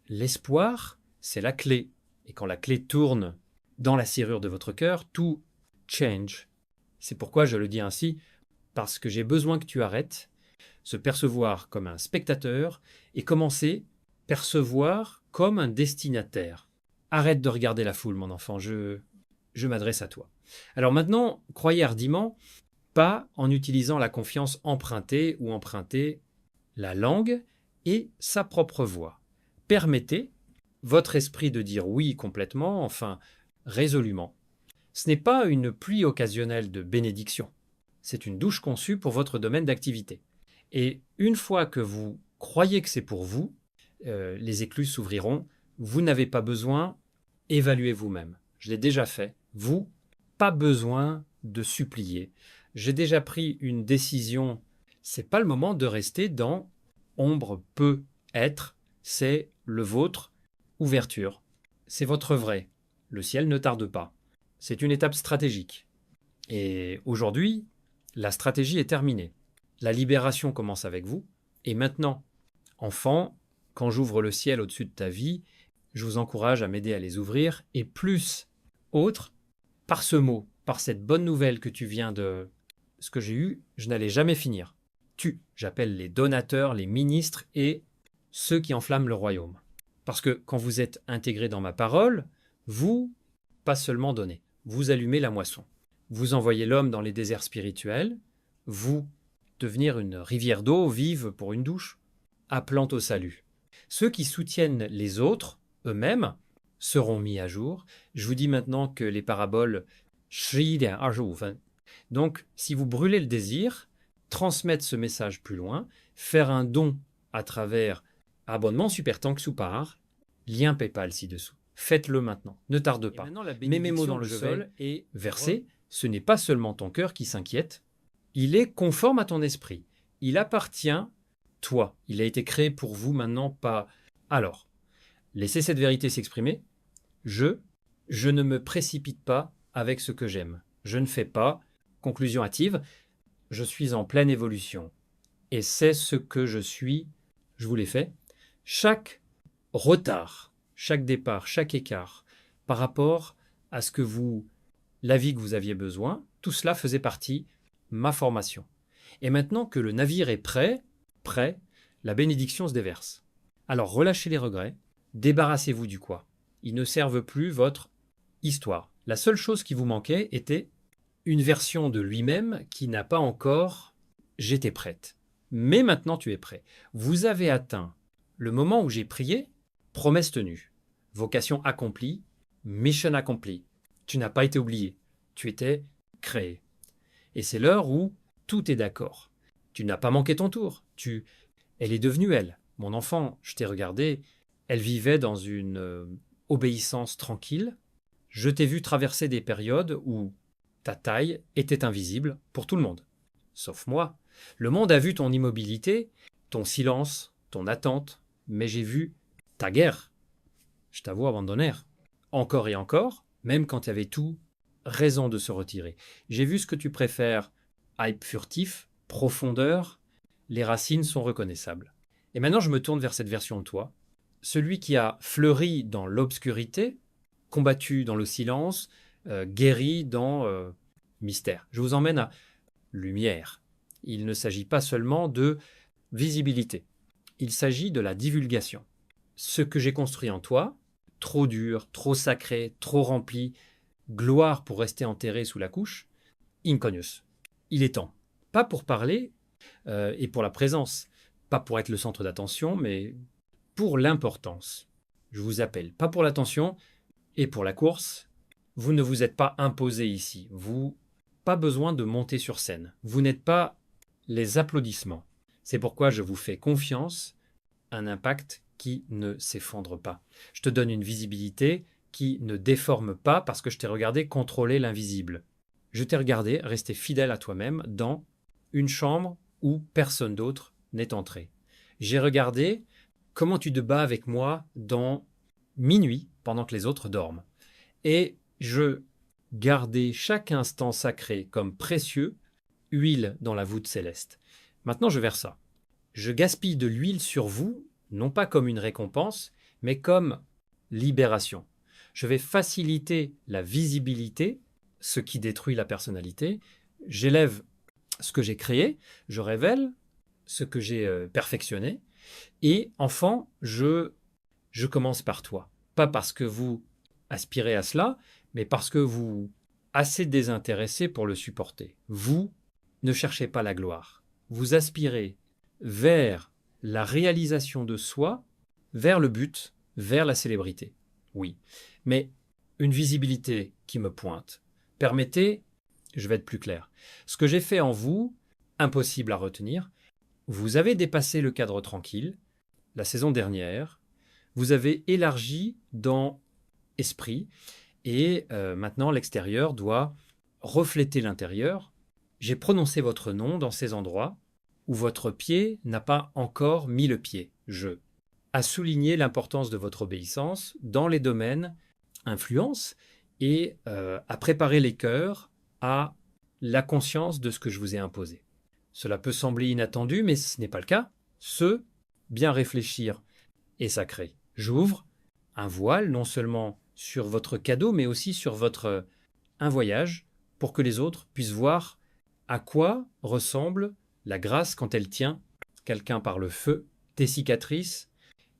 l'espoir, c'est la clé. Et quand la clé tourne dans la serrure de votre cœur, tout change. C'est pourquoi je le dis ainsi, parce que j'ai besoin que tu arrêtes, se percevoir comme un spectateur et commencer à percevoir comme un destinataire. Arrête de regarder la foule, mon enfant, je m'adresse à toi. Alors maintenant, croyez hardiment, pas en utilisant la confiance empruntée ou emprunter la langue et sa propre voix. Permettez votre esprit de dire oui complètement, enfin résolument. Ce n'est pas une pluie occasionnelle de bénédiction, c'est une douche conçue pour votre domaine d'activité. Et une fois que vous croyez que c'est pour vous, les écluses s'ouvriront, vous n'avez pas besoin, évaluez vous-même. Je l'ai déjà fait, vous, pas besoin de supplier. J'ai déjà pris une décision, c'est pas le moment de rester dans ombre peut être, c'est le vôtre, ouverture. C'est votre vrai. Le ciel ne tarde pas. C'est une étape stratégique. Et aujourd'hui, la stratégie est terminée. La libération commence avec vous. Et maintenant, enfant, quand j'ouvre le ciel au-dessus de ta vie, je vous encourage à m'aider à les ouvrir. Et plus autre, par ce mot, par cette bonne nouvelle que tu viens de... Ce que j'ai eu, je n'allais jamais finir. J'appelle les donateurs, les ministres et ceux qui enflamment le royaume. Parce que quand vous êtes intégré dans ma parole, vous, pas seulement donnez, vous allumez la moisson. Vous envoyez l'homme dans les déserts spirituels, vous devenir une rivière d'eau vive pour une douche, appelant au salut. Ceux qui soutiennent les autres, eux-mêmes, seront mis à jour. Je vous dis maintenant que les paraboles donc, si vous brûlez le désir, transmettre ce message plus loin, faire un don à travers abonnement Super Tank sous par, lien PayPal ci-dessous. Faites-le maintenant, ne tarde pas. Mets mes mots dans le sol et verser, ce n'est pas seulement ton cœur qui s'inquiète, il est conforme à ton esprit. Il appartient, toi. Il a été créé pour vous maintenant, pas... Alors, laissez cette vérité s'exprimer. Je ne me précipite pas avec ce que j'aime. Je ne fais pas, conclusion hâtive, je suis en pleine évolution. Et c'est ce que je suis, je vous l'ai fait. Chaque retard, chaque départ, chaque écart par rapport à ce que l'avis que vous aviez besoin, tout cela faisait partie ma formation. Et maintenant que le navire est prêt, la bénédiction se déverse. Alors relâchez les regrets, débarrassez-vous du quoi. Ils ne servent plus votre histoire. La seule chose qui vous manquait était une version de lui-même qui n'a pas encore « j'étais prête ». Mais maintenant tu es prêt. Vous avez atteint le moment où j'ai prié, promesse tenue, vocation accomplie, mission accomplie. Tu n'as pas été oublié, tu étais créé. Et c'est l'heure où tout est d'accord. Tu n'as pas manqué ton tour. Elle est devenue elle. Mon enfant, je t'ai regardé, elle vivait dans une obéissance tranquille. Je t'ai vu traverser des périodes où ta taille était invisible pour tout le monde, sauf moi. Le monde a vu ton immobilité, ton silence, ton attente, mais j'ai vu ta guerre. Je t'avoue abandonnaire. Encore et encore, même quand tu avais tout raison de se retirer. J'ai vu ce que tu préfères, hype furtif, profondeur, les racines sont reconnaissables. Et maintenant je me tourne vers cette version de toi, celui qui a fleuri dans l'obscurité, combattu dans le silence, guéri dans mystère. Je vous emmène à lumière. Il ne s'agit pas seulement de visibilité, il s'agit de la divulgation. Ce que j'ai construit en toi, trop dur, trop sacré, trop rempli, gloire pour rester enterré sous la couche, incognos. Il est temps. Pas pour parler et pour la présence, pas pour être le centre d'attention, mais pour l'importance. Je vous appelle, pas pour l'attention et pour la course. Vous ne vous êtes pas imposé ici. Pas besoin de monter sur scène. Vous n'êtes pas les applaudissements. C'est pourquoi je vous fais confiance, un impact qui ne s'effondre pas. Je te donne une visibilité qui ne déforme pas parce que je t'ai regardé contrôler l'invisible. Je t'ai regardé rester fidèle à toi-même dans une chambre où personne d'autre n'est entré. J'ai regardé comment tu te bats avec moi dans minuit pendant que les autres dorment. Et je gardais chaque instant sacré comme précieux, huile dans la voûte céleste. Maintenant, je verse ça. Je gaspille de l'huile sur vous, non pas comme une récompense, mais comme libération. Je vais faciliter la visibilité, ce qui détruit la personnalité. J'élève ce que j'ai créé, je révèle ce que j'ai perfectionné. Et enfant, je commence par toi. Pas parce que vous aspirez à cela, mais parce que vous assez désintéressé pour le supporter. Vous ne cherchez pas la gloire. Vous aspirez vers la réalisation de soi, vers le but, vers la célébrité. Oui, mais une visibilité qui me pointe. Permettez, je vais être plus clair. Ce que j'ai fait en vous, impossible à retenir, vous avez dépassé le cadre tranquille, la saison dernière, vous avez élargi dans esprit, et maintenant l'extérieur doit refléter l'intérieur. J'ai prononcé votre nom dans ces endroits où votre pied n'a pas encore mis le pied. Je a souligné l'importance de votre obéissance dans les domaines influence et a préparé les cœurs à la conscience de ce que je vous ai imposé. Cela peut sembler inattendu, mais ce n'est pas le cas. Bien réfléchir est sacré. J'ouvre un voile non seulement sur votre cadeau, mais aussi sur un voyage pour que les autres puissent voir à quoi ressemble la grâce quand elle tient quelqu'un par le feu. Tes cicatrices,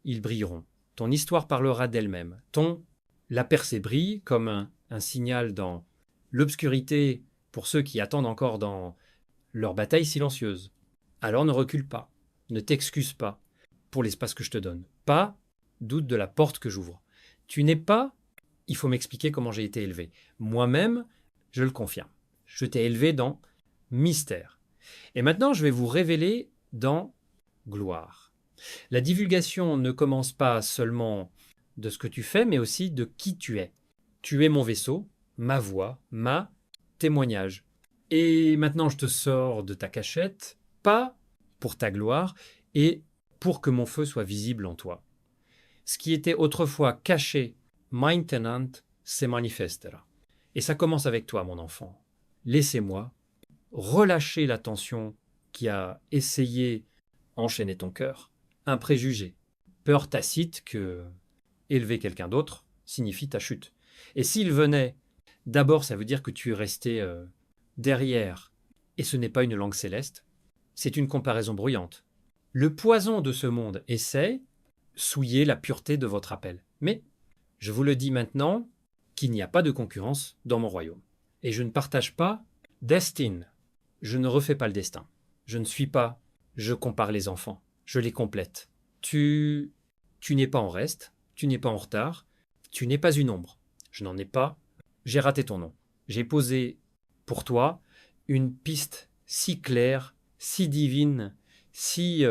ils brilleront. Ton histoire parlera d'elle-même. La percée brille comme un signal dans l'obscurité pour ceux qui attendent encore dans leur bataille silencieuse. Alors ne recule pas, ne t'excuse pas pour l'espace que je te donne. Pas doute de la porte que j'ouvre. Tu n'es pas... Il faut m'expliquer comment j'ai été élevé. Moi-même, je le confirme. Je t'ai élevé dans mystère. Et maintenant, je vais vous révéler dans gloire. La divulgation ne commence pas seulement de ce que tu fais, mais aussi de qui tu es. Tu es mon vaisseau, ma voix, ma témoignage. Et maintenant, je te sors de ta cachette, pas pour ta gloire, et pour que mon feu soit visible en toi. Ce qui était autrefois caché, maintenant, se manifestera. Et ça commence avec toi, mon enfant. Laissez-moi relâcher la tension qui a essayé enchaîner ton cœur. Un préjugé, peur tacite que élever quelqu'un d'autre signifie ta chute. Et s'il venait, d'abord ça veut dire que tu es resté derrière, et ce n'est pas une langue céleste, c'est une comparaison bruyante. Le poison de ce monde essaie souiller la pureté de votre appel. Mais je vous le dis maintenant qu'il n'y a pas de concurrence dans mon royaume. Et je ne partage pas destin. Je ne refais pas le destin. Je ne suis pas, je compare les enfants. Je les complète. Tu n'es pas en reste, tu n'es pas en retard, tu n'es pas une ombre. Je n'en ai pas. J'ai raté ton nom. J'ai posé pour toi une piste si claire, si divine, si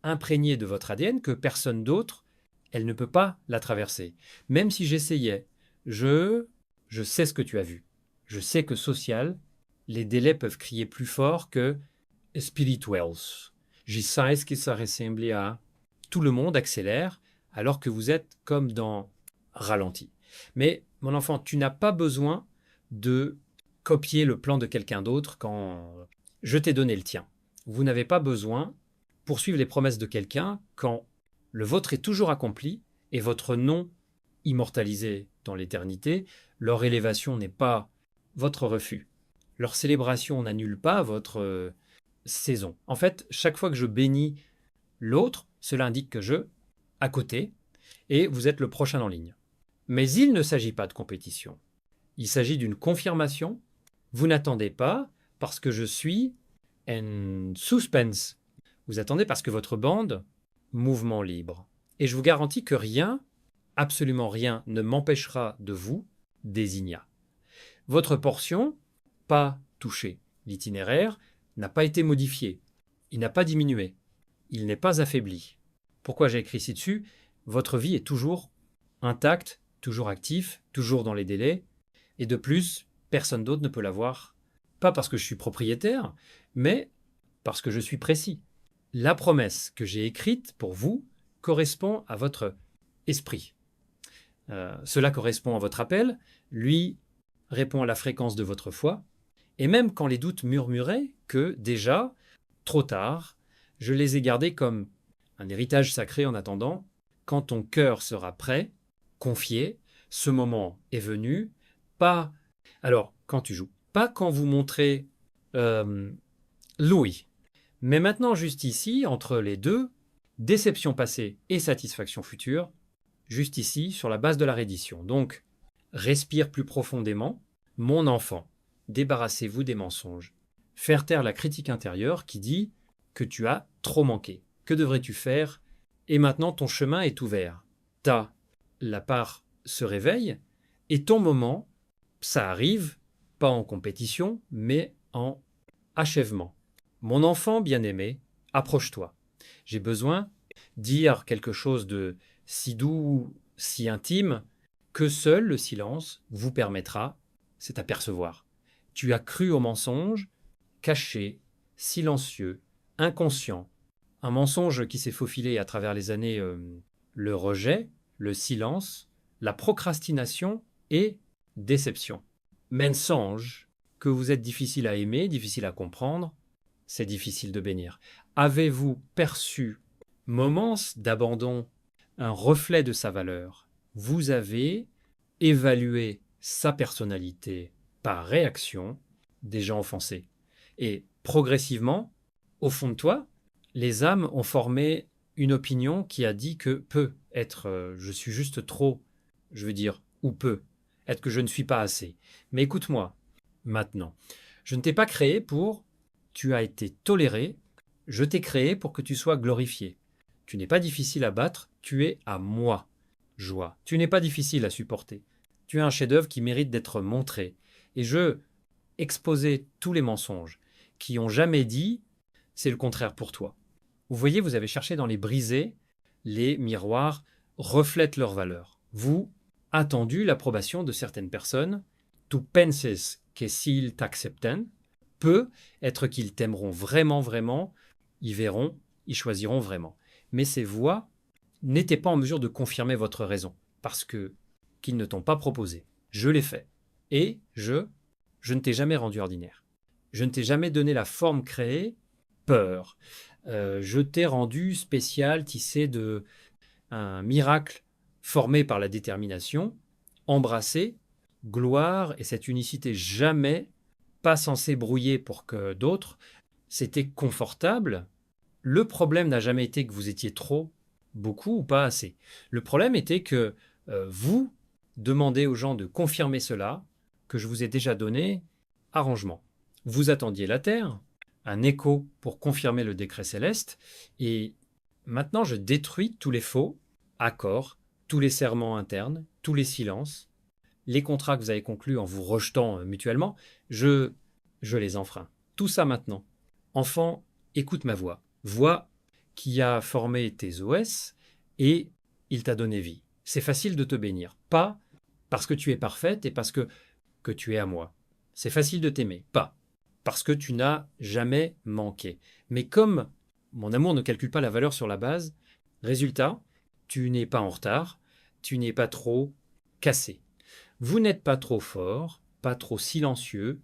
imprégnée de votre ADN que personne d'autre, elle ne peut pas la traverser. Même si j'essayais, je sais ce que tu as vu. Je sais que social, les délais peuvent crier plus fort que spirituels. Je sais ce que ça ressemble à tout le monde accélère alors que vous êtes comme dans ralenti. Mais mon enfant, tu n'as pas besoin de copier le plan de quelqu'un d'autre quand je t'ai donné le tien. Vous n'avez pas besoin de poursuivre les promesses de quelqu'un quand le vôtre est toujours accompli et votre nom immortalisé dans l'éternité. Leur élévation n'est pas votre refus. Leur célébration n'annule pas votre saison. En fait, chaque fois que je bénis l'autre, cela indique que je, à côté, et vous êtes le prochain en ligne. Mais il ne s'agit pas de compétition. Il s'agit d'une confirmation. Vous n'attendez pas parce que je suis en suspense. Vous attendez parce que votre bande, mouvement libre. Et je vous garantis que rien, absolument rien, ne m'empêchera de vous désigner. Votre portion, pas touchée. L'itinéraire n'a pas été modifié. Il n'a pas diminué. Il n'est pas affaibli. Pourquoi j'ai écrit ci-dessus? Votre vie est toujours intacte, toujours actif, toujours dans les délais. Et de plus, personne d'autre ne peut l'avoir. Pas parce que je suis propriétaire, mais parce que je suis précis. La promesse que j'ai écrite pour vous correspond à votre esprit. Cela correspond à votre appel, lui répond à la fréquence de votre foi, et même quand les doutes murmuraient que déjà, trop tard, je les ai gardés comme un héritage sacré en attendant, quand ton cœur sera prêt, confié, ce moment est venu, pas, alors quand tu joues, pas quand vous montrez Louis, mais maintenant juste ici, entre les deux, déception passée et satisfaction future, juste ici, sur la base de la reddition. Donc, respire plus profondément. Mon enfant, débarrassez-vous des mensonges. Faire taire la critique intérieure qui dit que tu as trop manqué. Que devrais-tu faire? Et maintenant, ton chemin est ouvert. La part se réveille et ton moment, ça arrive, pas en compétition, mais en achèvement. Mon enfant bien-aimé, approche-toi. J'ai besoin de dire quelque chose de si doux, si intime, que seul le silence vous permettra, c'est apercevoir. Tu as cru au mensonge, caché, silencieux, inconscient. Un mensonge qui s'est faufilé à travers les années, le rejet, le silence, la procrastination et déception. Mensonge que vous êtes difficile à aimer, difficile à comprendre, c'est difficile de bénir. Avez-vous perçu moments d'abandon, un reflet de sa valeur? Vous avez évalué sa personnalité par réaction des gens offensés. Et progressivement, au fond de toi, les âmes ont formé une opinion qui a dit que peut être je suis juste trop, je veux dire, ou peut être que je ne suis pas assez. Mais écoute-moi, maintenant, je ne t'ai pas créé pour, tu as été toléré, je t'ai créé pour que tu sois glorifié. Tu n'es pas difficile à battre, tu es à moi, joie. Tu n'es pas difficile à supporter. Tu es un chef-d'œuvre qui mérite d'être montré. Et je exposais tous les mensonges qui ont jamais dit c'est le contraire pour toi. Vous voyez, vous avez cherché dans les brisés les miroirs reflètent leurs valeurs. Vous, attendu l'approbation de certaines personnes, tu penses que s'ils t'acceptent, peut être qu'ils t'aimeront vraiment, vraiment, ils verront, ils choisiront vraiment. Mais ces voix n'étaient pas en mesure de confirmer votre raison, parce que qu'ils ne t'ont pas proposé. Je l'ai fait. Et je ne t'ai jamais rendu ordinaire. Je ne t'ai jamais donné la forme créée, peur. Je t'ai rendu spécial, tissé de un miracle formé par la détermination, embrassé, gloire et cette unicité jamais pas censée brouiller pour que d'autres. C'était confortable. Le problème n'a jamais été que vous étiez trop, beaucoup ou pas assez. Le problème était que vous demandez aux gens de confirmer cela, que je vous ai déjà donné, arrangement. Vous attendiez la Terre, un écho pour confirmer le décret céleste, et maintenant je détruis tous les faux accords, tous les serments internes, tous les silences, les contrats que vous avez conclus en vous rejetant mutuellement, je les enfreins. Tout ça maintenant. Enfant, écoute ma voix. Voix qui a formé tes os et il t'a donné vie. C'est facile de te bénir. Pas parce que tu es parfaite et parce que tu es à moi. C'est facile de t'aimer. Pas parce que tu n'as jamais manqué. Mais comme mon amour ne calcule pas la valeur sur la base, résultat, tu n'es pas en retard, tu n'es pas trop cassé. Vous n'êtes pas trop fort, pas trop silencieux,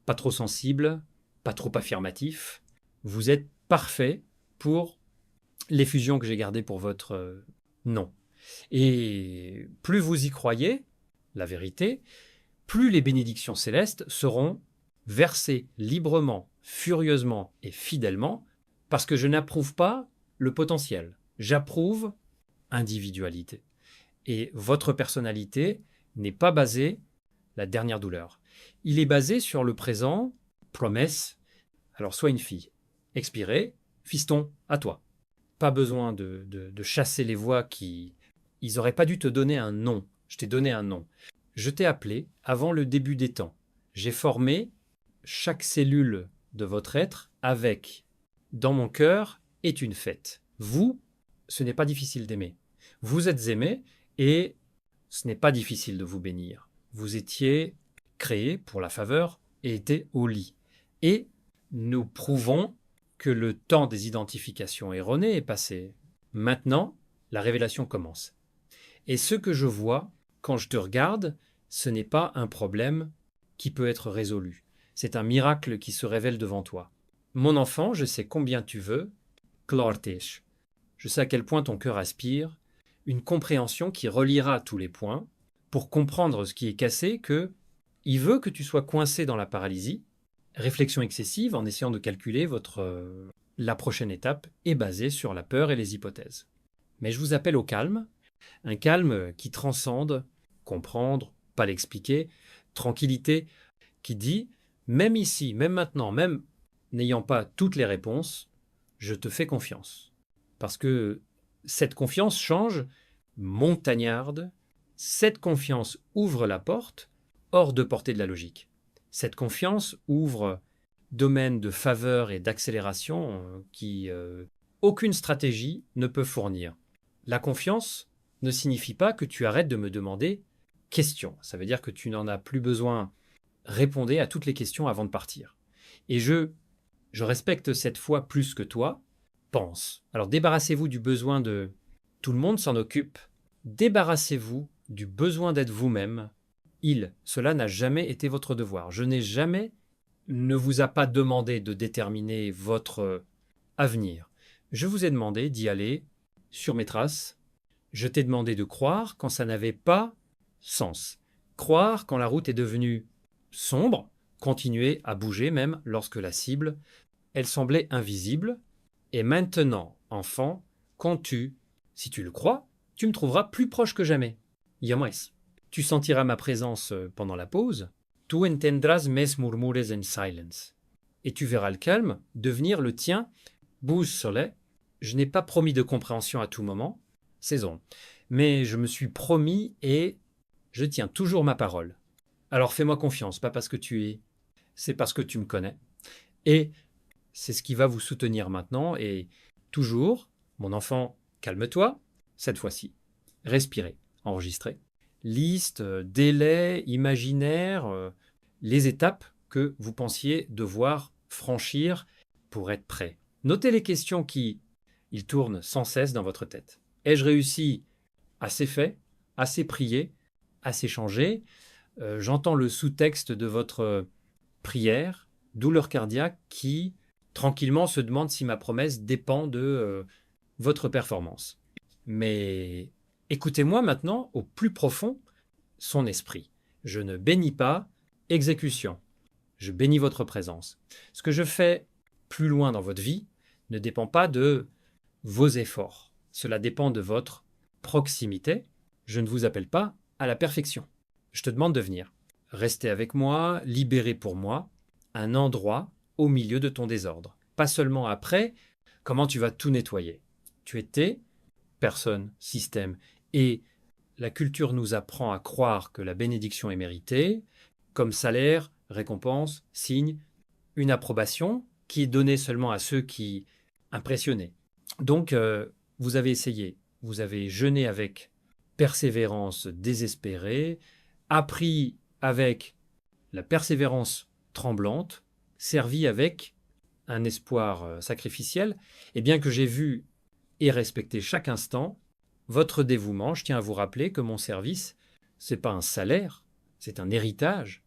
pas trop sensible, pas trop affirmatif. Vous êtes parfait pour l'effusion que j'ai gardée pour votre nom. Et plus vous y croyez, la vérité, plus les bénédictions célestes seront versées librement, furieusement et fidèlement, parce que je n'approuve pas le potentiel. J'approuve individualité. Et votre personnalité n'est pas basée la dernière douleur. Il est basé sur le présent, promesse. Alors sois une fille. Expiré, fiston, à toi. Pas besoin de chasser les voix qui... Ils n'auraient pas dû te donner un nom. Je t'ai donné un nom. Je t'ai appelé avant le début des temps. J'ai formé chaque cellule de votre être avec, dans mon cœur, est une fête. Vous, ce n'est pas difficile d'aimer. Vous êtes aimé et ce n'est pas difficile de vous bénir. Vous étiez créé pour la faveur et étiez au lit. Et nous prouvons que le temps des identifications erronées est passé. Maintenant, la révélation commence. Et ce que je vois quand je te regarde, ce n'est pas un problème qui peut être résolu. C'est un miracle qui se révèle devant toi. Mon enfant, je sais combien tu veux, Klortish. Je sais à quel point ton cœur aspire, une compréhension qui reliera tous les points pour comprendre ce qui est cassé, que il veut que tu sois coincé dans la paralysie. Réflexion excessive en essayant de calculer la prochaine étape est basée sur la peur et les hypothèses. Mais je vous appelle au calme, un calme qui transcende, comprendre, pas l'expliquer, tranquillité qui dit, même ici, même maintenant, même n'ayant pas toutes les réponses, je te fais confiance. Parce que cette confiance change montagnarde, cette confiance ouvre la porte hors de portée de la logique. Cette confiance ouvre domaine de faveur et d'accélération qui aucune stratégie ne peut fournir. La confiance ne signifie pas que tu arrêtes de me demander questions. Ça veut dire que tu n'en as plus besoin. Répondez à toutes les questions avant de partir. Et je respecte cette foi plus que toi. Pense. Alors débarrassez-vous du besoin de... Tout le monde s'en occupe. Débarrassez-vous du besoin d'être vous-même. Cela n'a jamais été votre devoir. Je n'ai jamais, ne vous a pas demandé de déterminer votre avenir. Je vous ai demandé d'y aller sur mes traces. Je t'ai demandé de croire quand ça n'avait pas sens. Croire quand la route est devenue sombre, continuer à bouger même lorsque la cible, elle semblait invisible. Et maintenant, enfant, si tu le crois, tu me trouveras plus proche que jamais. Yamoes. Tu sentiras ma présence pendant la pause. Tu entendrás mes murmures en silence. Et tu verras le calme devenir le tien. Bouge soleil. Je n'ai pas promis de compréhension à tout moment. Saison. Mais je me suis promis et je tiens toujours ma parole. Alors fais-moi confiance, pas parce que tu es, c'est parce que tu me connais. Et c'est ce qui va vous soutenir maintenant. Et toujours, mon enfant, calme-toi, cette fois-ci. respirez, enregistrez. Liste, délai, imaginaire, les étapes que vous pensiez devoir franchir pour être prêt. Notez les questions qui ils tournent sans cesse dans votre tête. Ai-je réussi? Assez fait, assez prié, assez changé. J'entends le sous-texte de votre prière, douleur cardiaque qui, tranquillement, se demande si ma promesse dépend de votre performance. Mais écoutez-moi maintenant au plus profond son esprit. Je ne bénis pas exécution. Je bénis votre présence. Ce que je fais plus loin dans votre vie ne dépend pas de vos efforts. Cela dépend de votre proximité. Je ne vous appelle pas à la perfection. Je te demande de venir. Rester avec moi, libérer pour moi un endroit au milieu de ton désordre. Pas seulement après, comment tu vas tout nettoyer. Tu étais personne, système. Et la culture nous apprend à croire que la bénédiction est méritée, comme salaire, récompense, signe, une approbation qui est donnée seulement à ceux qui impressionnaient. Donc, vous avez essayé, vous avez jeûné avec persévérance désespérée, appris avec la persévérance tremblante, servi avec un espoir sacrificiel, et bien que j'ai vu et respecté chaque instant, votre dévouement, je tiens à vous rappeler que mon service, ce n'est pas un salaire, c'est un héritage.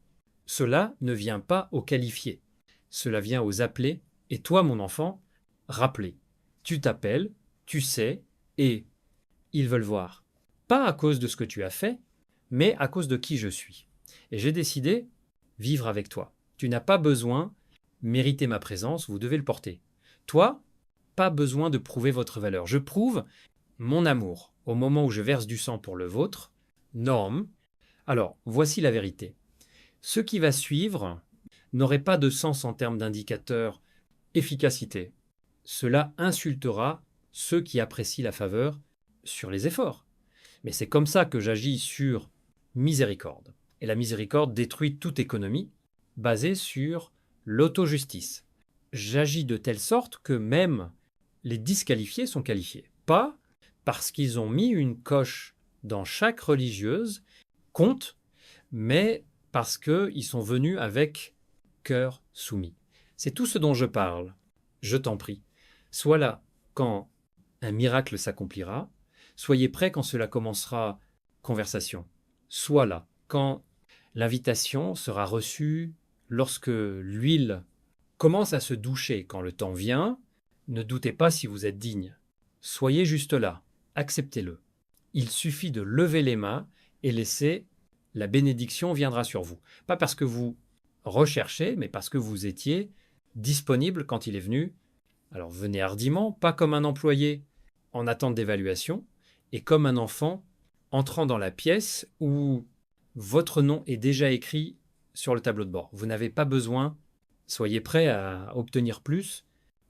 Cela ne vient pas aux qualifiés, cela vient aux appelés, et toi, mon enfant, rappelez. Tu t'appelles, tu sais, et ils veulent voir. Pas à cause de ce que tu as fait, mais à cause de qui je suis. Et j'ai décidé vivre avec toi. Tu n'as pas besoin mériter ma présence, vous devez le porter. Toi, pas besoin de prouver votre valeur. Je prouve mon amour au moment où je verse du sang pour le vôtre. Norme. Alors, voici la vérité. Ce qui va suivre n'aurait pas de sens en termes d'indicateur efficacité. Cela insultera ceux qui apprécient la faveur sur les efforts. Mais c'est comme ça que j'agis sur miséricorde. Et la miséricorde détruit toute économie basée sur l'auto-justice. J'agis de telle sorte que même les disqualifiés sont qualifiés. Pas parce qu'ils ont mis une coche dans chaque religieuse, compte, mais parce qu'ils sont venus avec cœur soumis. C'est tout ce dont je parle. Je t'en prie. Sois là quand un miracle s'accomplira. Soyez prêts quand cela commencera conversation. Sois là quand l'invitation sera reçue, lorsque l'huile commence à se doucher quand le temps vient. Ne doutez pas si vous êtes digne. Soyez juste là. Acceptez-le. Il suffit de lever les mains et laisser la bénédiction viendra sur vous. Pas parce que vous recherchez, mais parce que vous étiez disponible quand il est venu. Alors venez hardiment, pas comme un employé en attente d'évaluation, et comme un enfant entrant dans la pièce où votre nom est déjà écrit sur le tableau de bord. Vous n'avez pas besoin, soyez prêts à obtenir plus.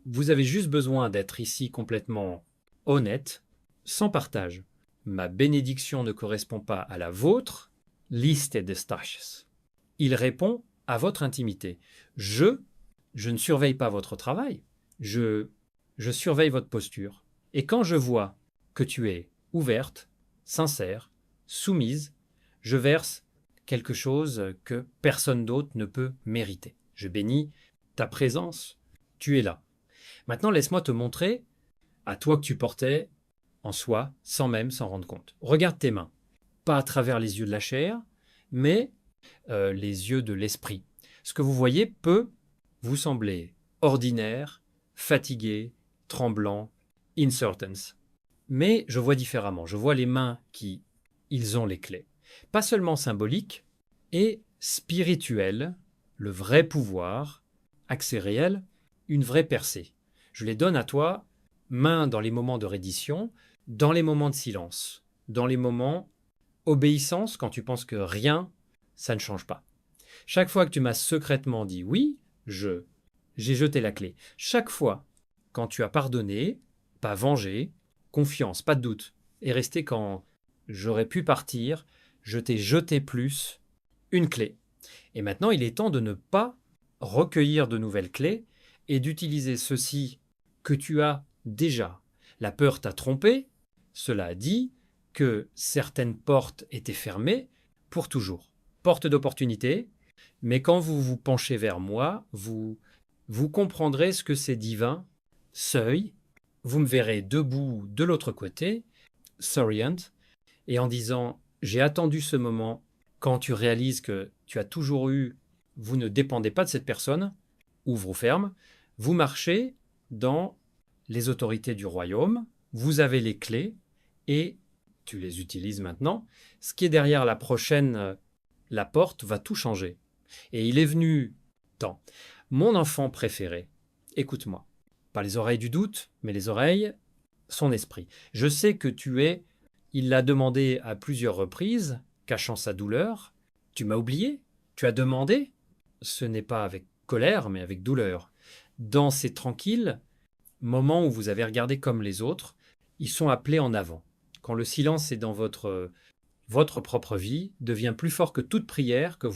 Vous avez juste besoin d'être ici complètement honnête, sans partage. Ma bénédiction ne correspond pas à la vôtre, liste des tâches. Il répond à votre intimité. Je ne surveille pas votre travail, je surveille votre posture. Et quand je vois que tu es ouverte, sincère, soumise, je verse quelque chose que personne d'autre ne peut mériter. Je bénis ta présence, tu es là. Maintenant, laisse-moi te montrer à toi que tu portais en soi, sans même s'en rendre compte. Regarde tes mains, pas à travers les yeux de la chair, mais les yeux de l'esprit. Ce que vous voyez peut vous sembler ordinaire, fatigué, tremblant, incertain. Mais je vois différemment. Je vois les mains qui, ils ont les clés. Pas seulement symboliques, et spirituelles, le vrai pouvoir, accès réel, une vraie percée. Je les donne à toi, main dans les moments de reddition, dans les moments de silence, dans les moments obéissance quand tu penses que rien, ça ne change pas. Chaque fois que tu m'as secrètement dit oui, j'ai jeté la clé. Chaque fois quand tu as pardonné, pas vengé, confiance, pas de doute, et resté quand j'aurais pu partir, je t'ai jeté plus une clé. Et maintenant, il est temps de ne pas recueillir de nouvelles clés et d'utiliser ceci que tu as déjà. La peur t'a trompé, cela dit que certaines portes étaient fermées pour toujours. Porte d'opportunité, mais quand vous vous penchez vers moi, vous comprendrez ce que c'est divin. Seuil, vous me verrez debout de l'autre côté, Sorient, et en disant « J'ai attendu ce moment », quand tu réalises que tu as toujours eu, vous ne dépendez pas de cette personne, ouvre ou ferme, vous marchez dans les autorités du royaume, vous avez les clés et tu les utilises maintenant. Ce qui est derrière la prochaine, la porte, va tout changer. Et il est venu temps. Mon enfant préféré, écoute-moi, pas les oreilles du doute, mais les oreilles, son esprit. Je sais que tu es, il l'a demandé à plusieurs reprises, cachant sa douleur. Tu m'as oublié? Tu as demandé? Ce n'est pas avec colère, mais avec douleur. Dans ces tranquilles moments où vous avez regardé comme les autres, ils sont appelés en avant. Quand le silence est dans votre propre vie, devient plus fort que toute prière que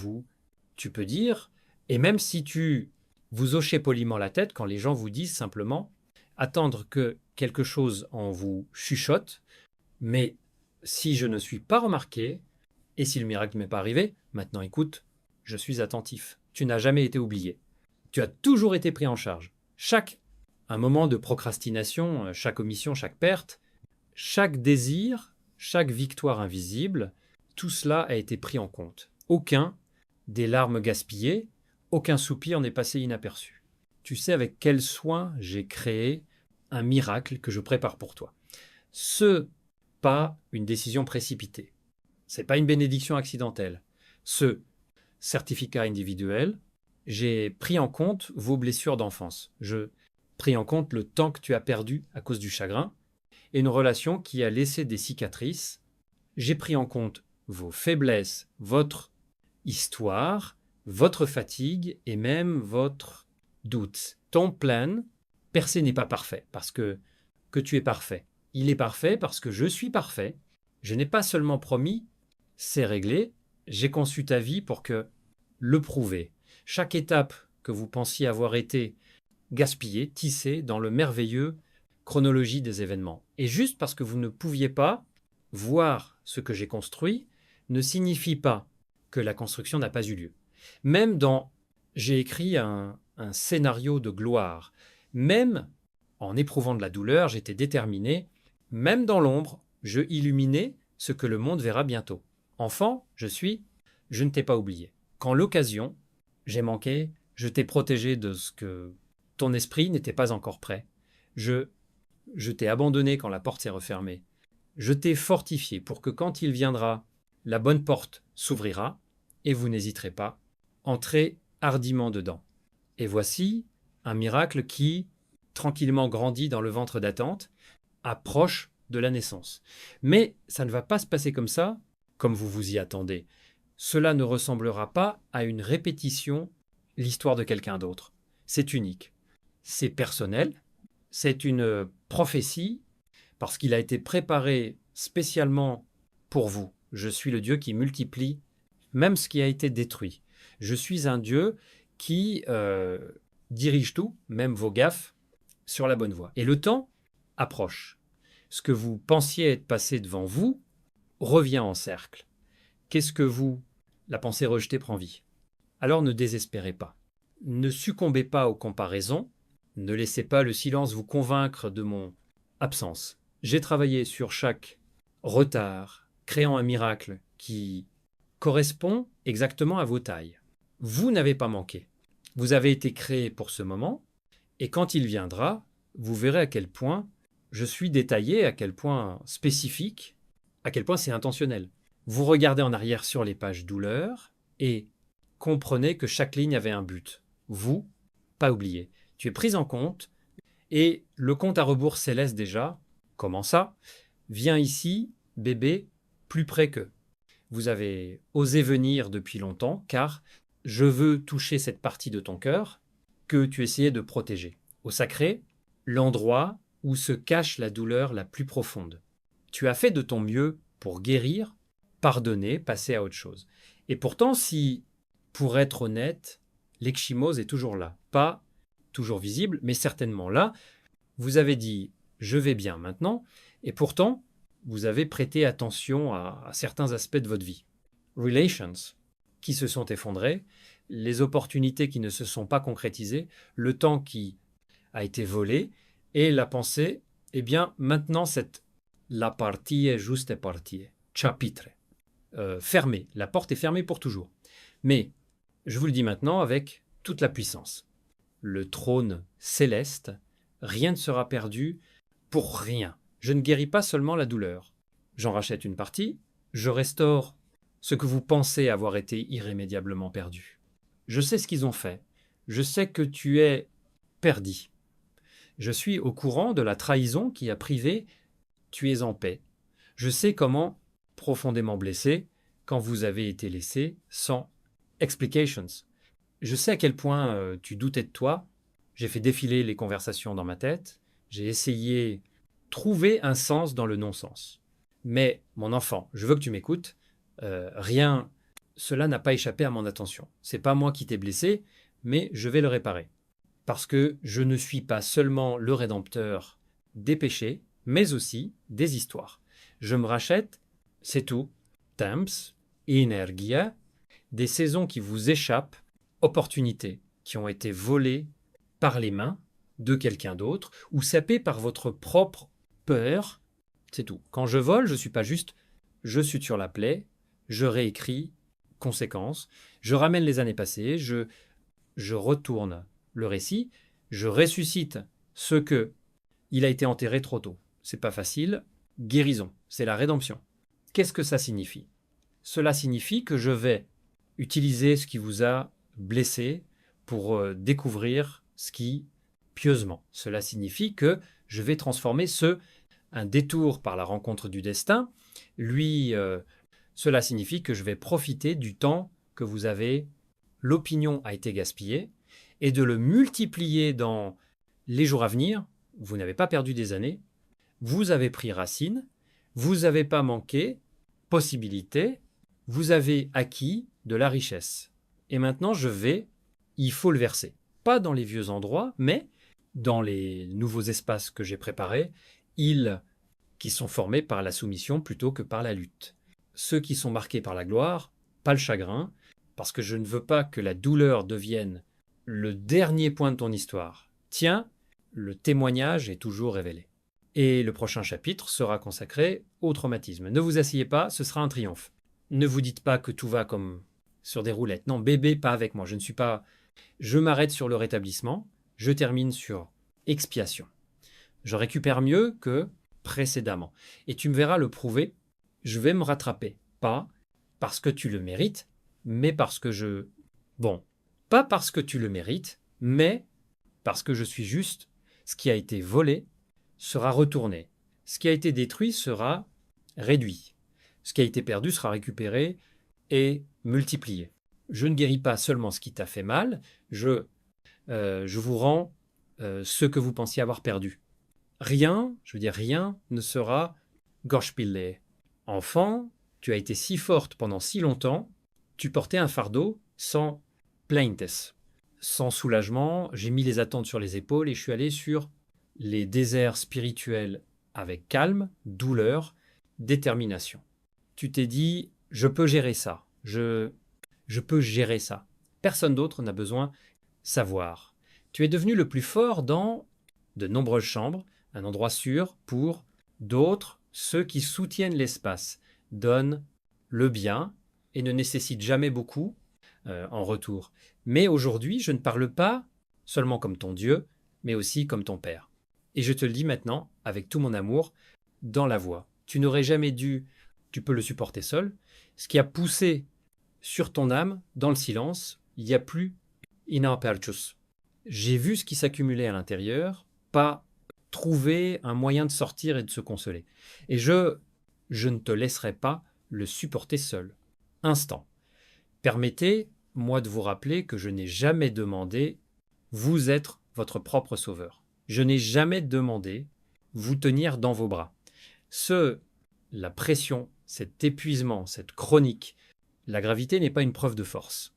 tu peux dire, et même si vous hochez poliment la tête quand les gens vous disent simplement, attendre que quelque chose en vous chuchote, mais si je ne suis pas remarqué, et si le miracle ne m'est pas arrivé, maintenant écoute, je suis attentif. Tu n'as jamais été oublié. Tu as toujours été pris en charge. Un moment de procrastination, chaque omission, chaque perte, chaque désir, chaque victoire invisible, tout cela a été pris en compte. Aucun des larmes gaspillées, aucun soupir n'est passé inaperçu. Tu sais avec quel soin j'ai créé un miracle que je prépare pour toi. Ce pas une décision précipitée. C'est pas une bénédiction accidentelle. Ce certificat individuel, j'ai pris en compte vos blessures d'enfance. Je pris en compte le temps que tu as perdu à cause du chagrin et une relation qui a laissé des cicatrices. J'ai pris en compte vos faiblesses, votre histoire, votre fatigue et même votre doute. Ton plan, percé n'est pas parfait parce que tu es parfait. Il est parfait parce que je suis parfait. Je n'ai pas seulement promis, c'est réglé, j'ai conçu ta vie pour le prouver. Chaque étape que vous pensiez avoir été gaspillée, tissée dans le merveilleux chronologie des événements. Et juste parce que vous ne pouviez pas voir ce que j'ai construit, ne signifie pas que la construction n'a pas eu lieu. Même j'ai écrit un scénario de gloire. Même en éprouvant de la douleur, j'étais déterminé. Même dans l'ombre, je illuminais ce que le monde verra bientôt. Enfant, je ne t'ai pas oublié. Quand l'occasion, j'ai manqué, je t'ai protégé de ce que ton esprit n'était pas encore prêt. Je t'ai abandonné quand la porte s'est refermée. Je t'ai fortifié pour que quand il viendra, la bonne porte s'ouvrira et vous n'hésiterez pas. Entrez hardiment dedans. Et voici un miracle qui, tranquillement grandit dans le ventre d'attente, approche de la naissance. Mais ça ne va pas se passer comme ça, comme vous vous y attendez. Cela ne ressemblera pas à une répétition, l'histoire de quelqu'un d'autre. C'est unique. C'est personnel. C'est une prophétie parce qu'il a été préparé spécialement pour vous. Je suis le Dieu qui multiplie même ce qui a été détruit. Je suis un Dieu qui dirige tout, même vos gaffes, sur la bonne voie. Et le temps approche. Ce que vous pensiez être passé devant vous revient en cercle. La pensée rejetée prend vie. Alors ne désespérez pas. Ne succombez pas aux comparaisons. Ne laissez pas le silence vous convaincre de mon absence. J'ai travaillé sur chaque retard, créant un miracle qui correspond exactement à vos tailles. Vous n'avez pas manqué. Vous avez été créé pour ce moment, et quand il viendra, vous verrez à quel point je suis détaillé, à quel point spécifique, à quel point c'est intentionnel. Vous regardez en arrière sur les pages douleur et comprenez que chaque ligne avait un but. Vous, pas oublié. Tu es pris en compte et le compte à rebours céleste déjà, comment ça? Viens ici, bébé, plus près qu'eux. Vous avez osé venir depuis longtemps car je veux toucher cette partie de ton cœur que tu essayais de protéger. Au sacré, l'endroit où se cache la douleur la plus profonde. Tu as fait de ton mieux pour guérir, pardonner, passer à autre chose. Et pourtant, pour être honnête, l'ekchymose est toujours là. Pas toujours visible, mais certainement là. Vous avez dit « je vais bien maintenant » et pourtant, vous avez prêté attention à certains aspects de votre vie. Relations qui se sont effondrés, les opportunités qui ne se sont pas concrétisées, le temps qui a été volé, et la pensée, eh bien, maintenant, la partie est juste partie, chapitre, fermé. La porte est fermée pour toujours. Mais, je vous le dis maintenant avec toute la puissance. Le trône céleste, rien ne sera perdu pour rien. Je ne guéris pas seulement la douleur. J'en rachète une partie, je restaure ce que vous pensez avoir été irrémédiablement perdu. Je sais ce qu'ils ont fait. Je sais que tu es perdu. Je suis au courant de la trahison qui a privé, tu es en paix. Je sais comment, profondément blessé, quand vous avez été laissé sans explications. Je sais à quel point tu doutais de toi. J'ai fait défiler les conversations dans ma tête. J'ai essayé de trouver un sens dans le non-sens. Mais, mon enfant, je veux que tu m'écoutes. Cela n'a pas échappé à mon attention. C'est pas moi qui t'ai blessé, mais je vais le réparer. Parce que je ne suis pas seulement le rédempteur des péchés, mais aussi des histoires. Je me rachète, c'est tout, temps, energia, des saisons qui vous échappent, opportunités qui ont été volées par les mains de quelqu'un d'autre ou sapées par votre propre peur, c'est tout. Quand je vole, je ne suis pas juste, je suture la plaie, je réécris, conséquences, je ramène les années passées, je retourne le récit, je ressuscite ce que il a été enterré trop tôt. C'est pas facile. Guérison, c'est la rédemption. Qu'est-ce que ça signifie? Cela signifie que je vais utiliser ce qui vous a blessé pour découvrir ce qui, pieusement. Cela signifie que je vais transformer un détour par la rencontre du destin. Cela signifie que je vais profiter du temps que vous avez, l'opinion a été gaspillée, et de le multiplier dans les jours à venir. Vous n'avez pas perdu des années, vous avez pris racine, vous n'avez pas manqué possibilité, vous avez acquis de la richesse. Et maintenant, il faut le verser. Pas dans les vieux endroits, mais dans les nouveaux espaces que j'ai préparés, îles qui sont formés par la soumission plutôt que par la lutte. Ceux qui sont marqués par la gloire, pas le chagrin, parce que je ne veux pas que la douleur devienne le dernier point de ton histoire. Tiens, le témoignage est toujours révélé. Et le prochain chapitre sera consacré au traumatisme. Ne vous asseyez pas, ce sera un triomphe. Ne vous dites pas que tout va comme sur des roulettes. Non, bébé, pas avec moi. Je m'arrête sur le rétablissement. Je termine sur expiation. Je récupère mieux que précédemment. Et tu me verras le prouver. Je vais me rattraper. Pas parce que tu le mérites, mais parce que pas parce que tu le mérites, mais parce que je suis juste. Ce qui a été volé sera retourné. Ce qui a été détruit sera réduit. Ce qui a été perdu sera récupéré et multiplié. Je ne guéris pas seulement ce qui t'a fait mal, je vous rends ce que vous pensiez avoir perdu. Rien ne sera Gospille. Enfant, tu as été si forte pendant si longtemps, tu portais un fardeau sans plaintes, sans soulagement. J'ai mis les attentes sur les épaules et je suis allé sur les déserts spirituels avec calme, douleur, détermination. Tu t'es dit, je peux gérer ça, je peux gérer ça. Personne d'autre n'a besoin de savoir. Tu es devenu le plus fort dans de nombreuses chambres, un endroit sûr pour d'autres, ceux qui soutiennent l'espace, donnent le bien et ne nécessitent jamais beaucoup en retour. Mais aujourd'hui, je ne parle pas seulement comme ton Dieu, mais aussi comme ton Père. Et je te le dis maintenant, avec tout mon amour, dans la voix. Tu n'aurais jamais dû, tu peux le supporter seul. Ce qui a poussé sur ton âme, dans le silence, il n'y a plus inarperchus. J'ai vu ce qui s'accumulait à l'intérieur, pas trouver un moyen de sortir et de se consoler. Et je ne te laisserai pas le supporter seul. Instant. Permettez-moi de vous rappeler que je n'ai jamais demandé vous être votre propre sauveur. Je n'ai jamais demandé vous tenir dans vos bras. La pression, cet épuisement, cette chronique, la gravité n'est pas une preuve de force.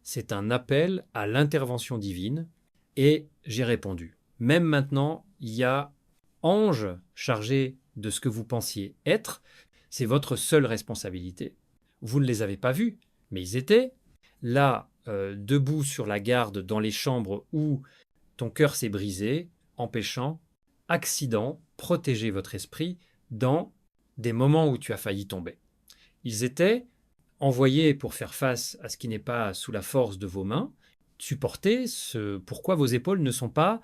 C'est un appel à l'intervention divine et j'ai répondu. Même maintenant, il y a ange chargé de ce que vous pensiez être. C'est votre seule responsabilité. Vous ne les avez pas vus, mais ils étaient là, debout sur la garde dans les chambres où ton cœur s'est brisé, empêchant accident, protéger votre esprit dans des moments où tu as failli tomber. Ils étaient envoyés pour faire face à ce qui n'est pas sous la force de vos mains, supporter ce pourquoi vos épaules ne sont pas,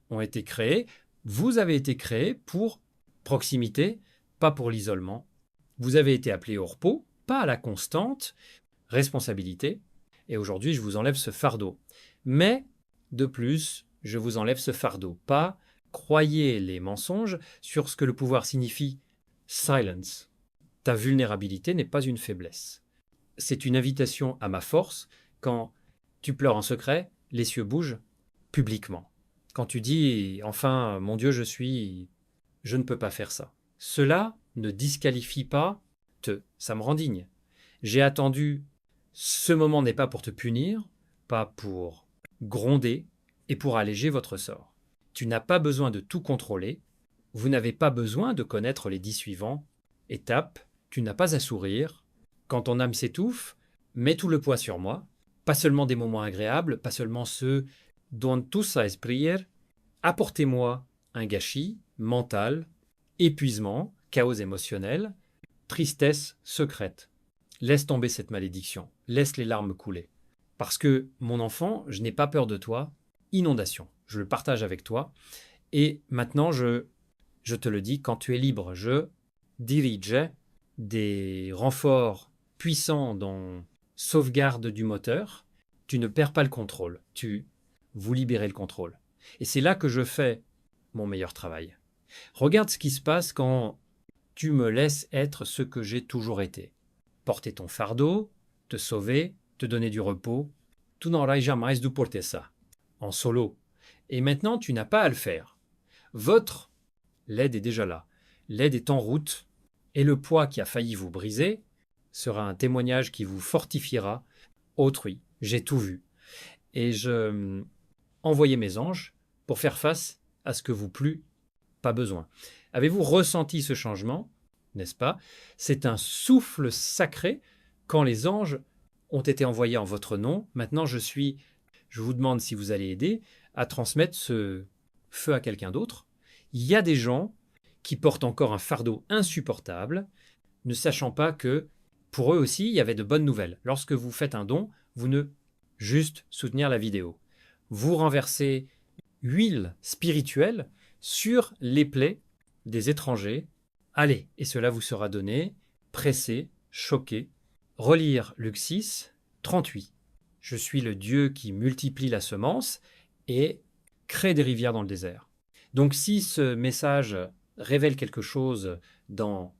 ont été créées. Vous avez été créé pour proximité, pas pour l'isolement. Vous avez été appelé au repos, pas à la constante responsabilité. Et aujourd'hui, je vous enlève ce fardeau. Mais, de plus, je vous enlève ce fardeau. Pas croyez les mensonges sur ce que le pouvoir signifie. Silence. Ta vulnérabilité n'est pas une faiblesse. C'est une invitation à ma force quand tu pleures en secret, les cieux bougent publiquement. Quand tu dis « Enfin, mon Dieu, je ne peux pas faire ça ». Cela ne disqualifie pas ça me rend digne. J'ai attendu, ce moment n'est pas pour te punir, pas pour gronder et pour alléger votre sort. Tu n'as pas besoin de tout contrôler, vous n'avez pas besoin de connaître les 10 suivants. Étape, tu n'as pas à sourire. Quand ton âme s'étouffe, mets tout le poids sur moi. Pas seulement des moments agréables, pas seulement ceux dont tous à esprit. Apportez-moi un gâchis mental, épuisement, chaos émotionnel, tristesse secrète. Laisse tomber cette malédiction, laisse les larmes couler. Parce que, mon enfant, je n'ai pas peur de toi, inondation, je le partage avec toi. Et maintenant, je te le dis, quand tu es libre, je dirige des renforts puissants dans sauvegarde du moteur, tu ne perds pas le contrôle, vous libérez le contrôle. Et c'est là que je fais mon meilleur travail. Regarde ce qui se passe quand tu me laisses être ce que j'ai toujours été. Porter ton fardeau, te sauver, te donner du repos. Tu n'auras jamais dû porter ça. En solo. Et maintenant, tu n'as pas à le faire. L'aide est déjà là. L'aide est en route. Et le poids qui a failli vous briser sera un témoignage qui vous fortifiera. Autrui, j'ai tout vu. Et je envoyais mes anges pour faire face à ce que vous plus pas besoin. Avez-vous ressenti ce changement, n'est-ce pas? C'est un souffle sacré quand les anges ont été envoyés en votre nom. Maintenant, je vous demande si vous allez aider à transmettre ce feu à quelqu'un d'autre. Il y a des gens qui portent encore un fardeau insupportable, ne sachant pas que pour eux aussi, il y avait de bonnes nouvelles. Lorsque vous faites un don, vous ne juste soutenir la vidéo. Vous renversez huile spirituelle sur les plaies des étrangers. Allez, et cela vous sera donné, pressé, choqué. Relire Luc 6, 38. Je suis le Dieu qui multiplie la semence et crée des rivières dans le désert. Donc si ce message révèle quelque chose dans